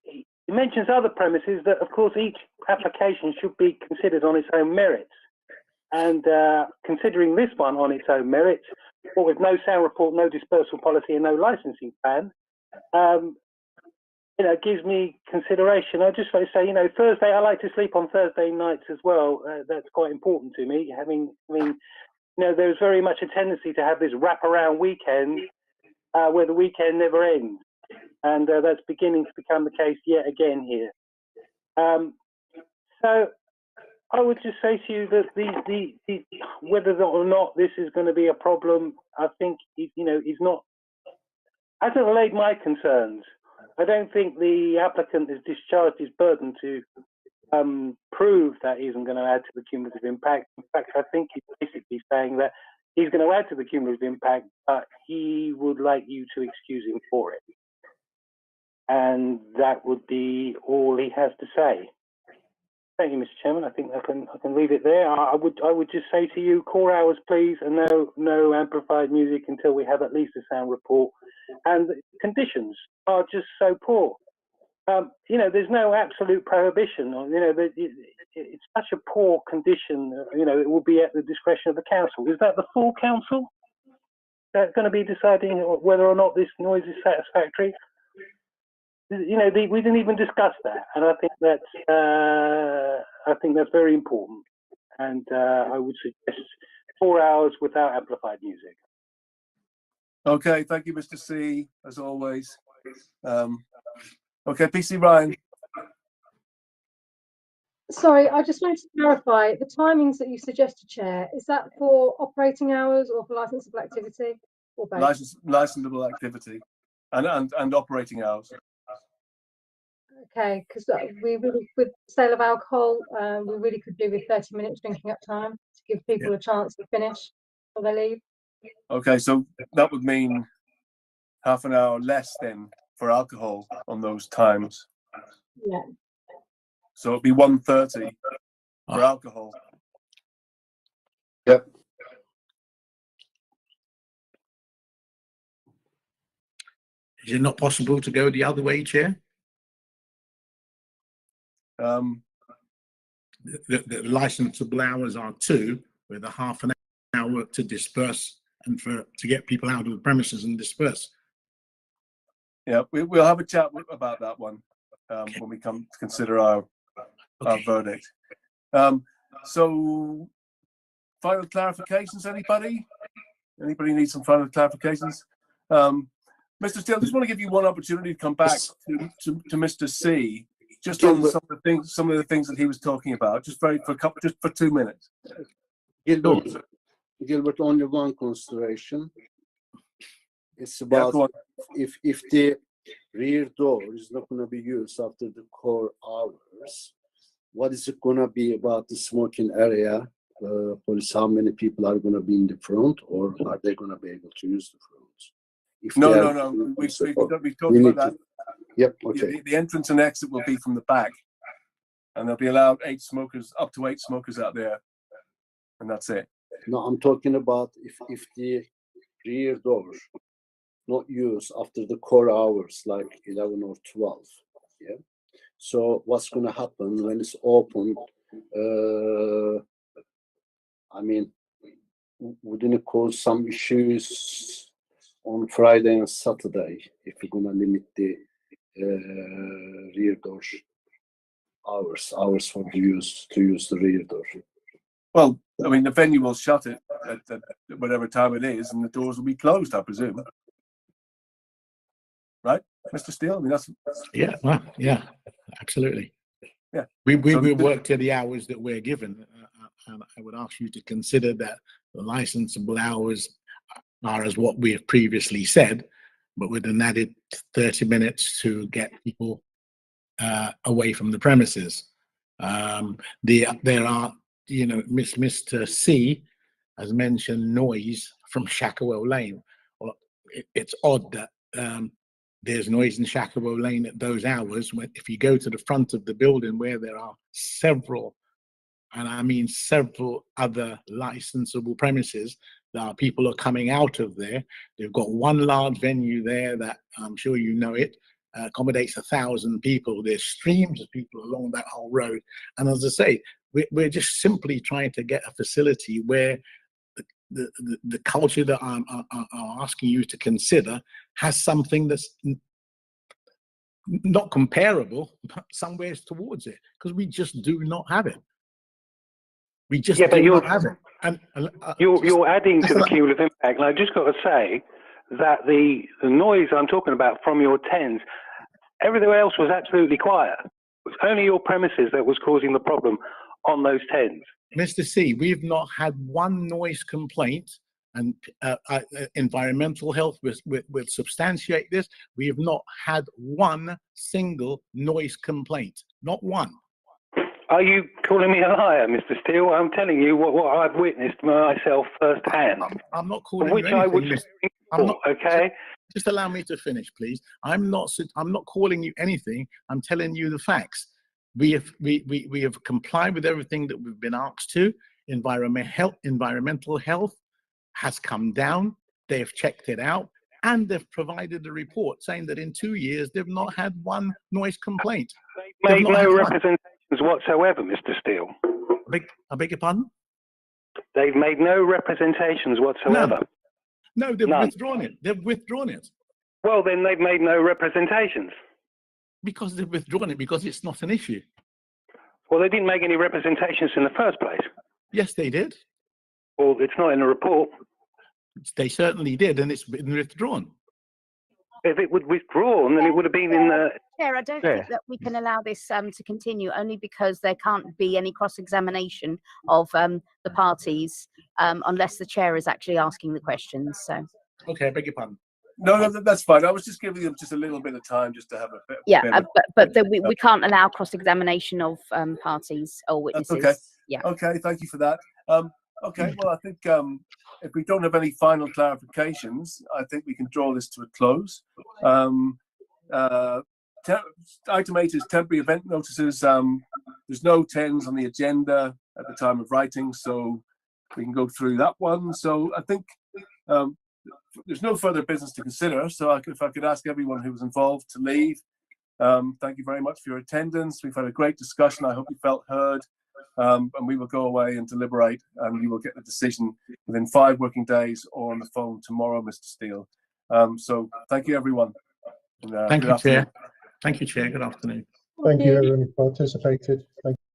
He mentions other premises that, of course, each application should be considered on its own merits. And considering this one on its own merits, but with no sound report, no dispersal policy, and no licensing plan, gives me consideration. I just like to say, Thursday, I like to sleep on Thursday nights as well. That's quite important to me. There's very much a tendency to have this wraparound weekend where the weekend never ends. And that's beginning to become the case yet again here. So I would just say to you that the whether or not this is going to be a problem, I think, is not, hasn't allayed my concerns. I don't think the applicant has discharged his burden to prove that he isn't going to add to the cumulative impact. In fact, I think he's basically saying that he's going to add to the cumulative impact, but he would like you to excuse him for it. And that would be all he has to say. Thank you, Mr. Chairman. I think I can leave it there. I would just say to you, core hours, please, and no amplified music until we have at least a sound report. And the conditions are just so poor. There's no absolute prohibition. It's such a poor condition. It will be at the discretion of the council. Is that the full council that's going to be deciding whether or not this noise is satisfactory? We didn't even discuss that, and I think that's very important. And I would suggest 4 hours without amplified music. Okay, thank you, Mr. C, as always. Okay, PC Ryan. Sorry, I just wanted to clarify the timings that you suggested, Chair. Is that for operating hours or for licensable activity, or both? Licensable activity and operating hours. Okay, because we really, with sale of alcohol, we really could do with 30 minutes drinking up time to give people a chance to finish before they leave. Okay, so that would mean half an hour less then for alcohol on those times. Yeah. So it'd be 1:30 for alcohol. Yep. Is it not possible to go the other way, Chair? The licensable hours are 2, with a half an hour to disperse and to get people out of the premises and disperse. Yeah, we'll have a chat about that one when we come to consider our verdict. So, final clarifications, anybody? Anybody need some final clarifications? Mr. Steele, I just want to give you one opportunity to come back to Mr. C, just on some of the things that he was talking about, just for 2 minutes. Gilbert, only one consideration. It's about if the rear door is not going to be used after the core hours, what is it going to be about the smoking area? Police, how many people are going to be in the front, or are they going to be able to use the front? No. We've talked about that. Yep. Okay. The entrance and exit will be from the back, and they'll be allowed up to 8 smokers out there, and that's it. No, I'm talking about if the rear door not used after the core hours, like 11 or 12. Yeah. So what's going to happen when it's open? Wouldn't it cause some issues on Friday and Saturday if we're going to limit the rear door hours for to use the rear door? Well, I mean, the venue will shut it at whatever time it is, and the doors will be closed, I presume. Right, Mr. Steele? I mean, that's... Yeah, absolutely. Yeah. We will work to the hours that we're given. And I would ask you to consider that the licensable hours are as what we have previously said, but with an added 30 minutes to get people away from the premises. There are, Mr. C has mentioned noise from Shacklewell Lane. Well, it's odd that there's noise in Shacklewell Lane at those hours. If you go to the front of the building where there are several, and I mean several other licensable premises, people are coming out of there. They've got one large venue there that I'm sure you know it, accommodates 1,000 people. There's streams of people along that whole road. And as I say, we're just simply trying to get a facility where the culture that I'm asking you to consider has something that's not comparable, but somewhere towards it, because we just do not have it. We just do not have it. And you're adding to the cumulative impact. And I've just got to say, that the noise I'm talking about from your tens, everywhere else was absolutely quiet. It was only your premises that was causing the problem on those tens. Mr. C, we've not had one noise complaint, and environmental health will substantiate this. We have not had one single noise complaint, not one. Are you calling me a liar, Mr. Steele? I'm telling you what I've witnessed myself firsthand. I'm not calling which you anything. I would I'm not, okay? just allow me to finish, please. I'm not calling you anything. I'm telling you the facts. We have complied with everything that we've been asked to. Environmental health has come down. They've checked it out, and they've provided a report saying that in 2 years they've not had one noise complaint. They've made no representations whatsoever, Mr. Steele. I beg your pardon? They've made no representations whatsoever. No, they've None. withdrawn it. They've withdrawn it. Well, then they've made no representations. Because they've withdrawn it, because it's not an issue. Well, they didn't make any representations in the first place. Yes, they did. Well, it's not in the report. They certainly did, and it's been withdrawn. If it would withdrawn, then it would have been in the... Chair, I don't think that we can allow this to continue, only because there can't be any cross-examination of the parties unless the chair is actually asking the questions. So. Okay, I beg your pardon. No, that's fine. I was just giving them just a little bit of time just to have a bit. Yeah, but we can't allow cross-examination of parties or witnesses. Okay. Yeah. Okay. Thank you for that. Okay. Well, I think if we don't have any final clarifications, I think we can draw this to a close. Item 8 is temporary event notices. There's no 10s on the agenda at the time of writing, so we can go through that one. So I think there's no further business to consider. So if I could ask everyone who was involved to leave. Thank you very much for your attendance. We've had a great discussion. I hope you felt heard. And we will go away and deliberate, and you will get the decision within 5 working days or on the phone tomorrow, Mr. Steele. So thank you, everyone. And, thank you, Chair. Thank you, Chair. Good afternoon. Thank you, everyone who participated. Thank you.